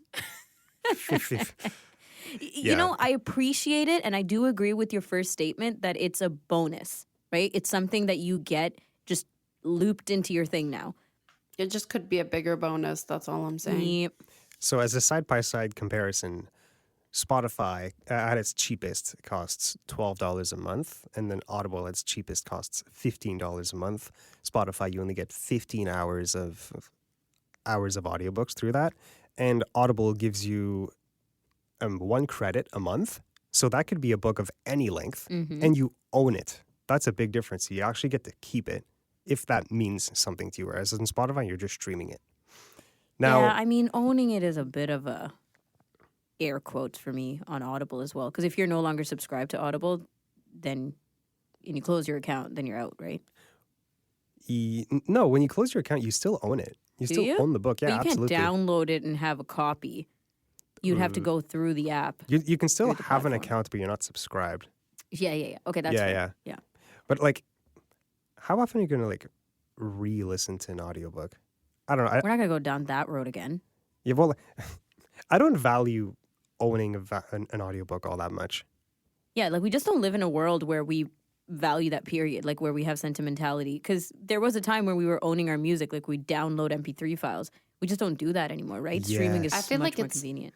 [SPEAKER 1] Yeah.
[SPEAKER 4] I appreciate it. And I do agree with your first statement that it's a bonus, right? It's something that you get just looped into your thing now.
[SPEAKER 5] It just could be a bigger bonus. That's all I'm saying.
[SPEAKER 4] Yep.
[SPEAKER 1] So as a side-by-side comparison, Spotify at its cheapest costs $12 a month, and then Audible at its cheapest costs $15 a month. Spotify, you only get 15 hours of audiobooks through that, and Audible gives you 1 credit a month, so that could be a book of any length, and you own it. That's a big difference. You actually get to keep it if that means something to you, whereas in Spotify, you're just streaming it. Now,
[SPEAKER 4] Yeah, I mean, owning it is a bit of a air quotes for me on Audible as well. Because if you're no longer subscribed to Audible, and you close your account, then you're out, right?
[SPEAKER 1] No, when you close your account, you still own it. You still
[SPEAKER 4] you?
[SPEAKER 1] own the book. Yeah,
[SPEAKER 4] But you
[SPEAKER 1] absolutely.
[SPEAKER 4] can't download it and have a copy. You'd have to go through the app.
[SPEAKER 1] You can still
[SPEAKER 4] through the
[SPEAKER 1] have an
[SPEAKER 4] platform.
[SPEAKER 1] account, but you're not subscribed.
[SPEAKER 4] Yeah. Okay, that's
[SPEAKER 1] Yeah,
[SPEAKER 4] fair.
[SPEAKER 1] yeah. But like, how often are you gonna like re-listen to an audiobook? I don't know.
[SPEAKER 4] We're not gonna go down that road again.
[SPEAKER 1] Well, I don't value owning an audiobook all that much.
[SPEAKER 4] Yeah, like we just don't live in a world where we value that period, like where we have sentimentality. Because there was a time where we were owning our music, like we download MP3 files. We just don't do that anymore, right? Streaming is
[SPEAKER 5] I feel
[SPEAKER 4] much
[SPEAKER 5] like
[SPEAKER 4] more
[SPEAKER 5] it's-
[SPEAKER 4] convenient.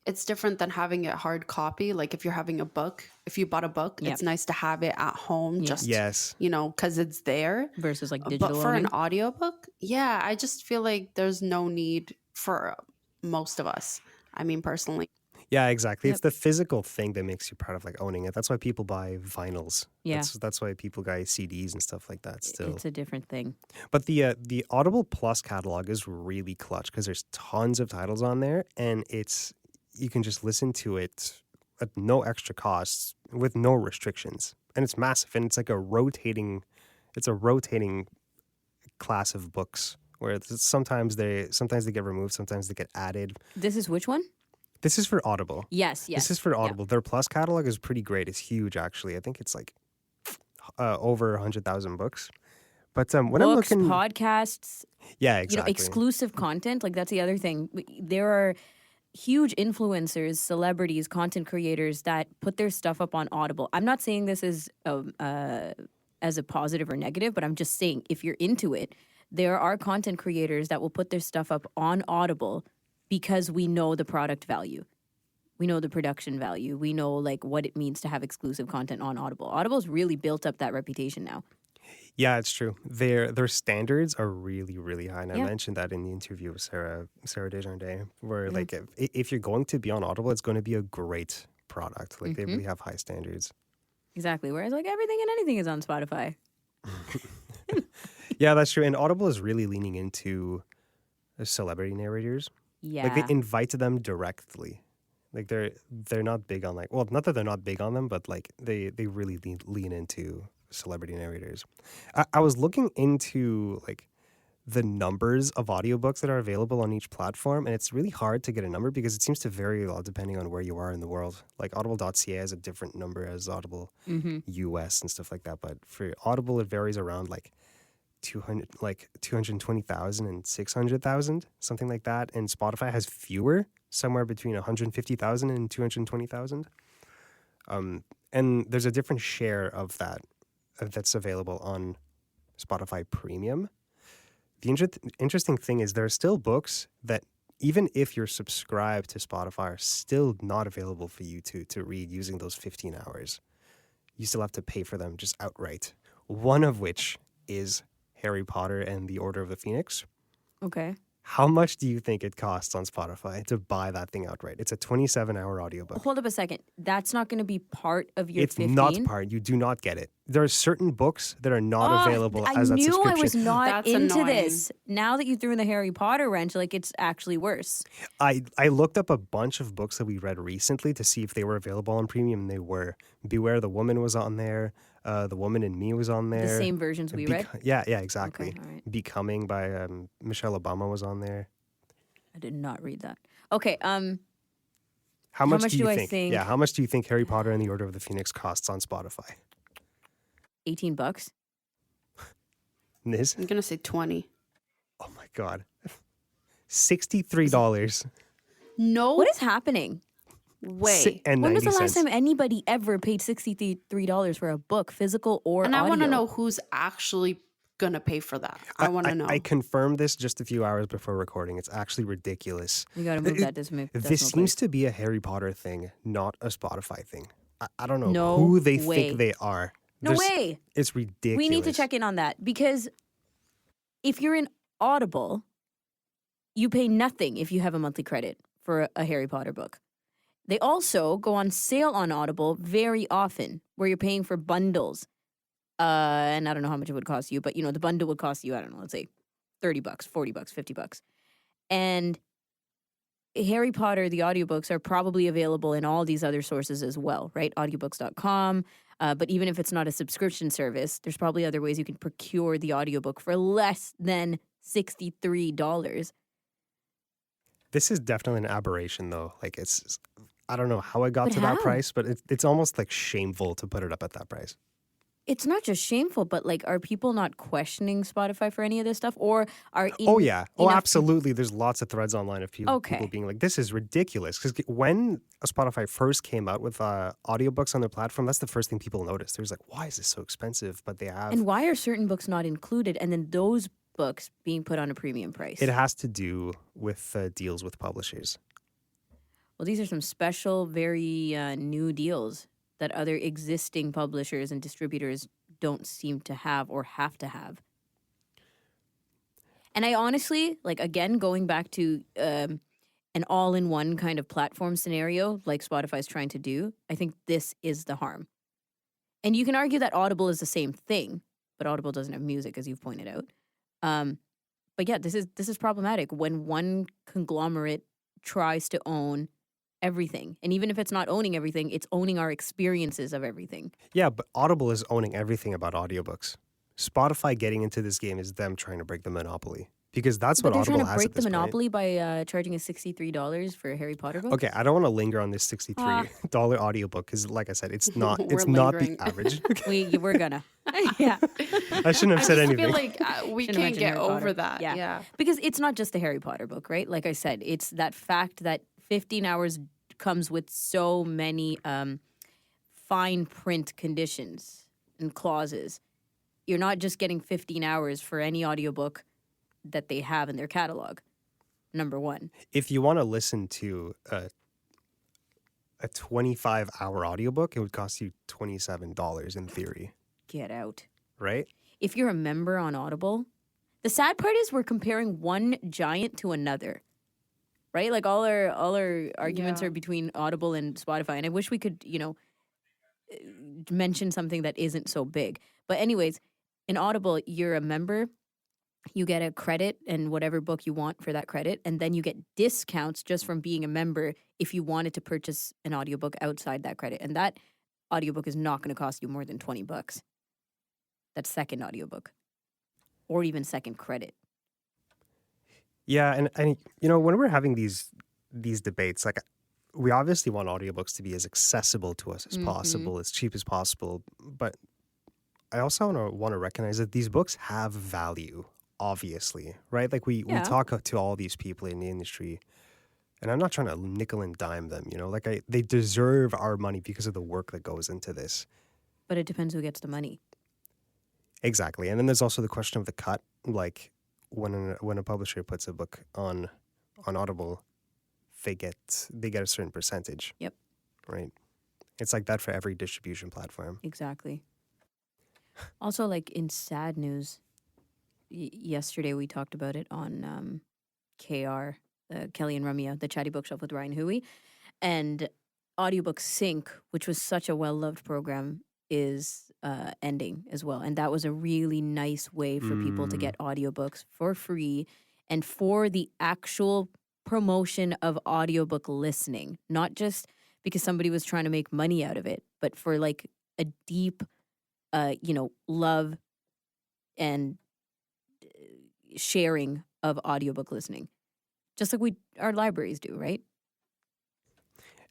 [SPEAKER 5] It's different than having a hard copy. Like if you're having a book, if you bought a book,
[SPEAKER 4] Yep.
[SPEAKER 5] it's nice to have it at home,
[SPEAKER 4] Yeah.
[SPEAKER 5] just
[SPEAKER 1] Yes.
[SPEAKER 5] because it's there.
[SPEAKER 4] Versus like digital
[SPEAKER 5] But for
[SPEAKER 4] owning.
[SPEAKER 5] an audiobook, yeah, I just feel like there's no need for most of us. I mean, personally.
[SPEAKER 1] Yeah, exactly.
[SPEAKER 4] Yep.
[SPEAKER 1] It's the physical thing that makes you proud of like owning it. That's why people buy vinyls.
[SPEAKER 4] Yeah.
[SPEAKER 1] That's why people buy CDs and stuff like that still.
[SPEAKER 4] It's a different thing.
[SPEAKER 1] But the Audible Plus catalog is really clutch because there's tons of titles on there, and you can just listen to it at no extra costs with no restrictions, and it's massive, and it's like a rotating class of books where sometimes they get removed, sometimes they get added.
[SPEAKER 4] This is which one?
[SPEAKER 1] This is for Audible.
[SPEAKER 4] Yes.
[SPEAKER 1] This is for Audible. Their Plus catalog is pretty great. It's huge, actually. I think it's like over 100,000 books. But when
[SPEAKER 4] Books,
[SPEAKER 1] I'm looking,
[SPEAKER 4] podcasts,
[SPEAKER 1] yeah, exactly.
[SPEAKER 4] exclusive content. Like that's the other thing. There are huge influencers, celebrities, content creators that put their stuff up on Audible. I'm not saying this as a positive or negative, but I'm just saying if you're into it, there are content creators that will put their stuff up on Audible because we know the product value. We know the production value. We know like what it means to have exclusive content on Audible. Audible's really built up that reputation now.
[SPEAKER 1] Yeah, it's true. Their standards are really, really high, and I
[SPEAKER 4] Yeah.
[SPEAKER 1] mentioned that in the interview with Sarah Desjardins, where like if you're going to be on Audible, it's going to be a great product. Like they really have high standards.
[SPEAKER 4] Exactly. Whereas like everything and anything is on Spotify.
[SPEAKER 1] Yeah, that's true. And Audible is really leaning into celebrity narrators.
[SPEAKER 4] Yeah.
[SPEAKER 1] Like they invite them directly. Like they're not big on like, well, not that they're not big on them, but like they really lean into celebrity narrators. I was looking into like the numbers of audiobooks that are available on each platform, and it's really hard to get a number because it seems to vary a lot depending on where you are in the world. Like audible.ca has a different number as Audible
[SPEAKER 4] Mm-hmm.
[SPEAKER 1] US and stuff like that, but for Audible it varies around like 220,000 and 600,000, something like that, and Spotify has fewer, somewhere between 150,000 and 220,000. And there's a different share of that that's available on Spotify Premium. The interesting thing is there are still books that, even if you're subscribed to Spotify, are still not available for you to read using those 15 hours. You still have to pay for them just outright. One of which is Harry Potter and the Order of the Phoenix.
[SPEAKER 4] Okay.
[SPEAKER 1] How much do you think it costs on Spotify to buy that thing outright? It's a 27-hour audiobook.
[SPEAKER 4] Hold up a second. That's not going to be part of your
[SPEAKER 1] It's
[SPEAKER 4] 15?
[SPEAKER 1] not part. You do not get it. There are certain books that are not available as that
[SPEAKER 4] I knew
[SPEAKER 1] subscription.
[SPEAKER 4] I was not
[SPEAKER 5] That's
[SPEAKER 4] into
[SPEAKER 5] annoying.
[SPEAKER 4] this. Now that you threw in the Harry Potter wrench, like it's actually worse.
[SPEAKER 1] I looked up a bunch of books that we read recently to see if they were available on premium, and they were. Beware the Woman was on there. The Woman in Me was on there.
[SPEAKER 4] The same versions we read.
[SPEAKER 1] Yeah, exactly.
[SPEAKER 4] Okay, all right.
[SPEAKER 1] Becoming by Michelle Obama was on there.
[SPEAKER 4] I did not read that. Okay.
[SPEAKER 1] How much do you
[SPEAKER 4] I
[SPEAKER 1] think?
[SPEAKER 4] think-
[SPEAKER 1] Yeah, how much do you think Harry Potter and the Order of the Phoenix costs on Spotify?
[SPEAKER 4] $18.
[SPEAKER 1] Niz?
[SPEAKER 5] I'm gonna say 20.
[SPEAKER 1] Oh my God. $63.
[SPEAKER 5] No
[SPEAKER 4] What is happening?
[SPEAKER 5] way.
[SPEAKER 1] And
[SPEAKER 4] When was
[SPEAKER 1] 90
[SPEAKER 4] the last
[SPEAKER 1] cents.
[SPEAKER 4] time anybody ever paid $63 for a book, physical or
[SPEAKER 5] And I
[SPEAKER 4] audio?
[SPEAKER 5] want to know who's actually gonna pay for that. I want to know.
[SPEAKER 1] I confirmed this just a few hours before recording. It's actually ridiculous.
[SPEAKER 4] You got to move that decimal
[SPEAKER 1] This
[SPEAKER 4] place.
[SPEAKER 1] seems to be a Harry Potter thing, not a Spotify thing. I don't know
[SPEAKER 4] No
[SPEAKER 1] who they
[SPEAKER 4] way.
[SPEAKER 1] think they are.
[SPEAKER 4] No
[SPEAKER 1] There's-
[SPEAKER 4] way.
[SPEAKER 1] It's ridiculous.
[SPEAKER 4] We need to check in on that because if you're in Audible, you pay nothing if you have a monthly credit for a Harry Potter book. They also go on sale on Audible very often where you're paying for bundles. And I don't know how much it would cost you, but the bundle would cost you, I don't know, let's say $30, $40, $50. And Harry Potter, the audiobooks are probably available in all these other sources as well, right? Audiobooks.com. But even if it's not a subscription service, there's probably other ways you can procure the audiobook for less than $63.
[SPEAKER 1] This is definitely an aberration, though. Like, I don't know how it got
[SPEAKER 4] But
[SPEAKER 1] to
[SPEAKER 4] how?
[SPEAKER 1] that price, but it's almost like shameful to put it up at that price.
[SPEAKER 4] It's not just shameful, but like, are people not questioning Spotify for any of this stuff? Or are
[SPEAKER 1] Oh, yeah. Oh,
[SPEAKER 4] enough-
[SPEAKER 1] absolutely. There's lots of threads online of people
[SPEAKER 4] Okay.
[SPEAKER 1] being like, this is ridiculous. Because when Spotify first came out with audiobooks on their platform, that's the first thing people noticed. There's like, why is this so expensive? But they have.
[SPEAKER 4] And why are certain books not included and then those books being put on a premium price?
[SPEAKER 1] It has to do with deals with publishers.
[SPEAKER 4] Well, these are some special, very new deals that other existing publishers and distributors don't seem to have or have to have. And I honestly, like, again, going back to an all-in-one kind of platform scenario like Spotify's trying to do, I think this is the harm. And you can argue that Audible is the same thing, but Audible doesn't have music, as you've pointed out. But yeah, this is problematic when one conglomerate tries to own everything. And even if it's not owning everything, it's owning our experiences of everything.
[SPEAKER 1] Yeah, but Audible is owning everything about audiobooks. Spotify getting into this game is them trying to break the monopoly. Because that's
[SPEAKER 4] But
[SPEAKER 1] what
[SPEAKER 4] they're
[SPEAKER 1] Audible
[SPEAKER 4] trying to
[SPEAKER 1] has
[SPEAKER 4] break
[SPEAKER 1] at
[SPEAKER 4] the
[SPEAKER 1] this
[SPEAKER 4] monopoly by charging us $63 for a Harry Potter book.
[SPEAKER 1] point. Okay, I don't want to linger on this $63 audiobook because, like I said, it's not
[SPEAKER 5] We're
[SPEAKER 1] it's not the
[SPEAKER 5] lingering.
[SPEAKER 1] average.
[SPEAKER 4] We're gonna. Yeah.
[SPEAKER 1] I shouldn't have said
[SPEAKER 5] I just
[SPEAKER 1] anything.
[SPEAKER 5] feel like we
[SPEAKER 4] Shouldn't
[SPEAKER 5] can't
[SPEAKER 4] mention
[SPEAKER 5] get
[SPEAKER 4] Harry Potter.
[SPEAKER 5] over that.
[SPEAKER 4] Yeah.
[SPEAKER 5] Yeah.
[SPEAKER 4] Because it's not just the Harry Potter book, right? Like I said, it's that fact that 15 hours comes with so many fine print conditions and clauses. You're not just getting 15 hours for any audiobook that they have in their catalog, number one.
[SPEAKER 1] If you want to listen to a 25-hour audiobook, it would cost you $27 in theory,
[SPEAKER 4] Get out.
[SPEAKER 1] right?
[SPEAKER 4] If you're a member on Audible, the sad part is we're comparing one giant to another. Right? Like all our arguments
[SPEAKER 5] Yeah.
[SPEAKER 4] are between Audible and Spotify. And I wish we could, mention something that isn't so big. But anyways, in Audible, you're a member, you get a credit and whatever book you want for that credit, and then you get discounts just from being a member if you wanted to purchase an audiobook outside that credit. And that audiobook is not going to cost you more than $20. That second audiobook. Or even second credit.
[SPEAKER 1] Yeah, and you know, when we're having these debates, like we obviously want audiobooks to be as accessible to us as possible, as cheap as possible, but I also want to recognize that these books have value, obviously, right? Like we
[SPEAKER 4] Yeah.
[SPEAKER 1] talk to all these people in the industry, and I'm not trying to nickel and dime them, you know, like they deserve our money because of the work that goes into this.
[SPEAKER 4] But it depends who gets the money.
[SPEAKER 1] Exactly. And then there's also the question of the cut, like when a publisher puts a book on Audible, they get a certain percentage.
[SPEAKER 4] Yep.
[SPEAKER 1] Right. It's like that for every distribution platform.
[SPEAKER 4] Exactly. Also, like in sad news, yesterday we talked about it on KR, Kelly and Ramya, the Chatty Bookshelf with Ryan Huey, and Audiobook Sync, which was such a well-loved program, is ending as well. And that was a really nice way for people to get audiobooks for free and for the actual promotion of audiobook listening, not just because somebody was trying to make money out of it, but for like a deep, love and sharing of audiobook listening, just like our libraries do, right?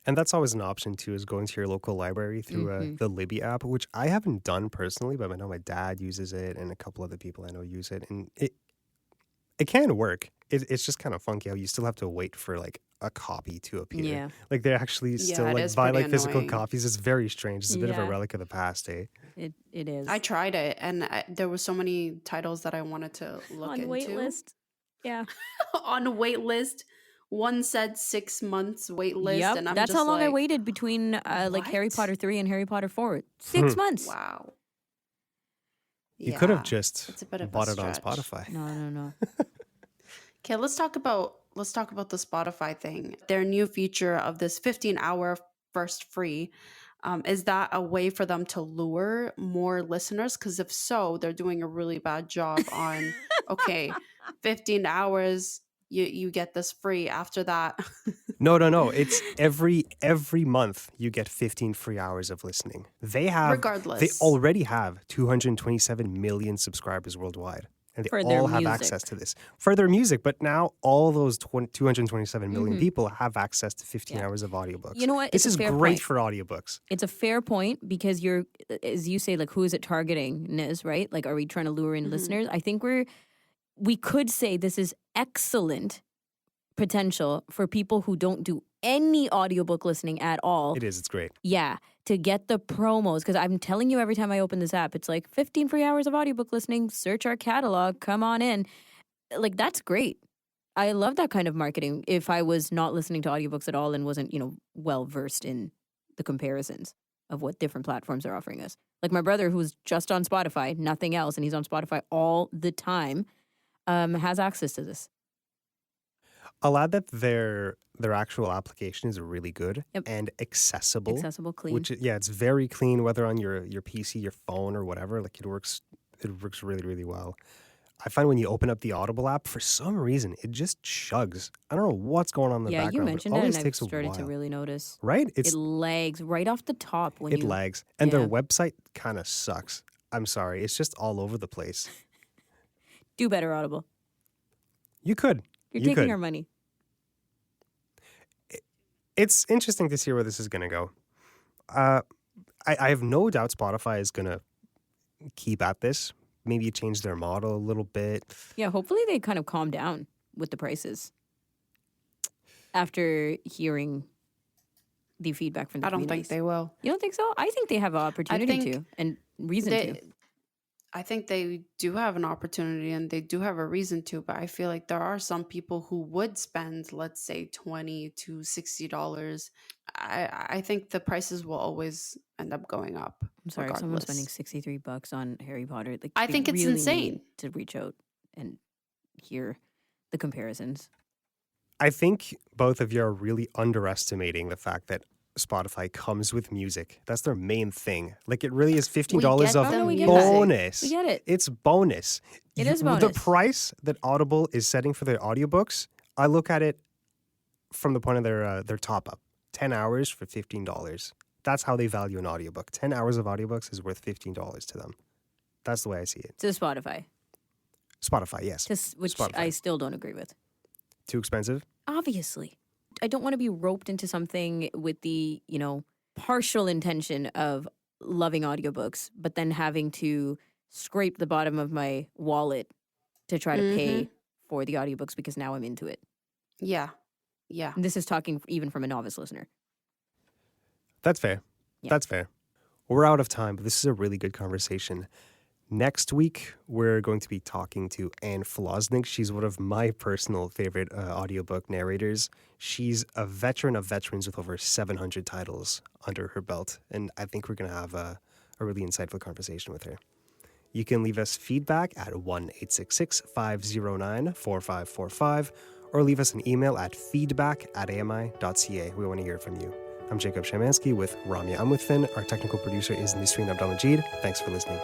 [SPEAKER 1] And that's always an option too, is going to your local library through the Libby app, which I haven't done personally, but I know my dad uses it and a couple other people I know use it, and it can work. It's just kind of funky how you still have to wait for like a copy to appear.
[SPEAKER 4] Yeah.
[SPEAKER 1] Like they actually still
[SPEAKER 5] it
[SPEAKER 1] like
[SPEAKER 5] is
[SPEAKER 1] buy
[SPEAKER 5] pretty
[SPEAKER 1] like physical
[SPEAKER 5] annoying.
[SPEAKER 1] copies. It's very strange. It's a bit of a
[SPEAKER 4] Yeah.
[SPEAKER 1] relic of the past, eh?
[SPEAKER 4] It is.
[SPEAKER 5] I tried it, and there were so many titles that I wanted to look
[SPEAKER 4] on
[SPEAKER 5] into.
[SPEAKER 4] wait list. Yeah.
[SPEAKER 5] On a wait list. One said 6 months wait list,
[SPEAKER 4] Yep.
[SPEAKER 5] and I'm
[SPEAKER 4] That's
[SPEAKER 5] just
[SPEAKER 4] how long I
[SPEAKER 5] like,
[SPEAKER 4] waited between like Harry
[SPEAKER 5] what?
[SPEAKER 4] Potter 3 and Harry Potter 4. 6 months.
[SPEAKER 5] Wow.
[SPEAKER 1] You could have
[SPEAKER 5] Yeah,
[SPEAKER 1] just
[SPEAKER 5] it's a bit of a
[SPEAKER 1] bought it on
[SPEAKER 5] stretch.
[SPEAKER 1] Spotify.
[SPEAKER 4] No.
[SPEAKER 5] Okay, let's talk about the Spotify thing. Their new feature of this 15-hour first free. Is that a way for them to lure more listeners? Because if so, they're doing a really bad job on, okay, 15 hours, you get this free. After that,
[SPEAKER 1] No. It's every month you get 15 free hours of listening. They
[SPEAKER 5] regardless.
[SPEAKER 1] already have 227 million subscribers worldwide. And they
[SPEAKER 4] For their
[SPEAKER 1] all have
[SPEAKER 4] music.
[SPEAKER 1] access to this for their music. But now all those 227 million people have access to 15
[SPEAKER 4] Yeah.
[SPEAKER 1] hours of audiobooks.
[SPEAKER 4] You know what?
[SPEAKER 1] This
[SPEAKER 4] It's
[SPEAKER 1] is
[SPEAKER 4] a fair
[SPEAKER 1] great
[SPEAKER 4] point.
[SPEAKER 1] for audiobooks.
[SPEAKER 4] It's a fair point because you're, as you say, like, who is it targeting, Niz, right? Like, are we trying to lure in listeners? I think we could say this is excellent potential for people who don't do any audiobook listening at all.
[SPEAKER 1] It is. It's great.
[SPEAKER 4] Yeah, to get the promos. Because I'm telling you, every time I open this app, it's like 15 free hours of audiobook listening. Search our catalog. Come on in. Like, that's great. I love that kind of marketing if I was not listening to audiobooks at all and wasn't, well versed in the comparisons of what different platforms are offering us. Like my brother, who's just on Spotify, nothing else, and he's on Spotify all the time, has access to this.
[SPEAKER 1] I'll add that their actual application is really good
[SPEAKER 4] Yep.
[SPEAKER 1] and accessible.
[SPEAKER 4] Accessible, clean.
[SPEAKER 1] Which it's very clean, whether on your PC, your phone, or whatever. Like it works really, really well. I find when you open up the Audible app, for some reason, it just chugs. I don't know what's going on in the
[SPEAKER 4] Yeah,
[SPEAKER 1] background.
[SPEAKER 4] you
[SPEAKER 1] but
[SPEAKER 4] mentioned
[SPEAKER 1] it
[SPEAKER 4] it,
[SPEAKER 1] always
[SPEAKER 4] and I've
[SPEAKER 1] takes a
[SPEAKER 4] started
[SPEAKER 1] while.
[SPEAKER 4] to really notice.
[SPEAKER 1] Right?
[SPEAKER 4] It lags right off the top when
[SPEAKER 1] It
[SPEAKER 4] you
[SPEAKER 1] lags. And
[SPEAKER 4] Yeah.
[SPEAKER 1] their website kind of sucks. I'm sorry. It's just all over the place.
[SPEAKER 4] do better, Audible.
[SPEAKER 1] You could.
[SPEAKER 4] You're
[SPEAKER 1] You
[SPEAKER 4] taking
[SPEAKER 1] could.
[SPEAKER 4] our money.
[SPEAKER 1] It's interesting to see where this is going to go. I have no doubt Spotify is going to keep at this. Maybe change their model a little bit.
[SPEAKER 4] Yeah, hopefully they kind of calm down with the prices after hearing the feedback from the
[SPEAKER 5] I don't think
[SPEAKER 4] communities.
[SPEAKER 5] they will.
[SPEAKER 4] You don't think so? I think they have an opportunity
[SPEAKER 5] think
[SPEAKER 4] to and reason to.
[SPEAKER 5] I think they do have an opportunity and they do have a reason to, but I feel like there are some people who would spend, let's say, $20 to $60. I think the prices will always end up going up.
[SPEAKER 4] I'm sorry, if someone's spending
[SPEAKER 5] regardless.
[SPEAKER 4] $63 on Harry Potter. Like,
[SPEAKER 5] I
[SPEAKER 4] they
[SPEAKER 5] think it's
[SPEAKER 4] really
[SPEAKER 5] insane.
[SPEAKER 4] need to reach out and hear the comparisons.
[SPEAKER 1] I think both of you are really underestimating the fact that Spotify comes with music. That's their main thing. Like it really is $15 of
[SPEAKER 5] the
[SPEAKER 4] we get
[SPEAKER 5] music.
[SPEAKER 1] bonus.
[SPEAKER 4] We get it.
[SPEAKER 1] It's bonus.
[SPEAKER 4] It is
[SPEAKER 1] The
[SPEAKER 4] bonus.
[SPEAKER 1] price that Audible is setting for their audiobooks, I look at it from the point of their top up. 10 hours for $15. That's how they value an audiobook. 10 hours of audiobooks is worth $15 to them. That's the way I see it.
[SPEAKER 4] To Spotify,
[SPEAKER 1] Spotify, yes.
[SPEAKER 4] which
[SPEAKER 1] Spotify.
[SPEAKER 4] I still don't agree with.
[SPEAKER 1] Too expensive?
[SPEAKER 4] Obviously. I don't want to be roped into something with the, partial intention of loving audiobooks, but then having to scrape the bottom of my wallet to try to pay for the audiobooks because now I'm into it.
[SPEAKER 5] Yeah. Yeah.
[SPEAKER 4] And this is talking even from a novice listener.
[SPEAKER 1] That's fair.
[SPEAKER 4] Yeah.
[SPEAKER 1] That's fair. We're out of time, but this is a really good conversation. Next week, we're going to be talking to Anne Flosnick. She's one of my personal favorite audiobook narrators. She's a veteran of veterans with over 700 titles under her belt, and I think we're going to have a really insightful conversation with her. You can leave us feedback at 1-866-509-4545 or leave us an email at feedback@ami.ca. We want to hear from you. I'm Jacob Szymanski with Ramya Amuthan. Our technical producer is Nisreen Abdulmajid. Thanks for listening.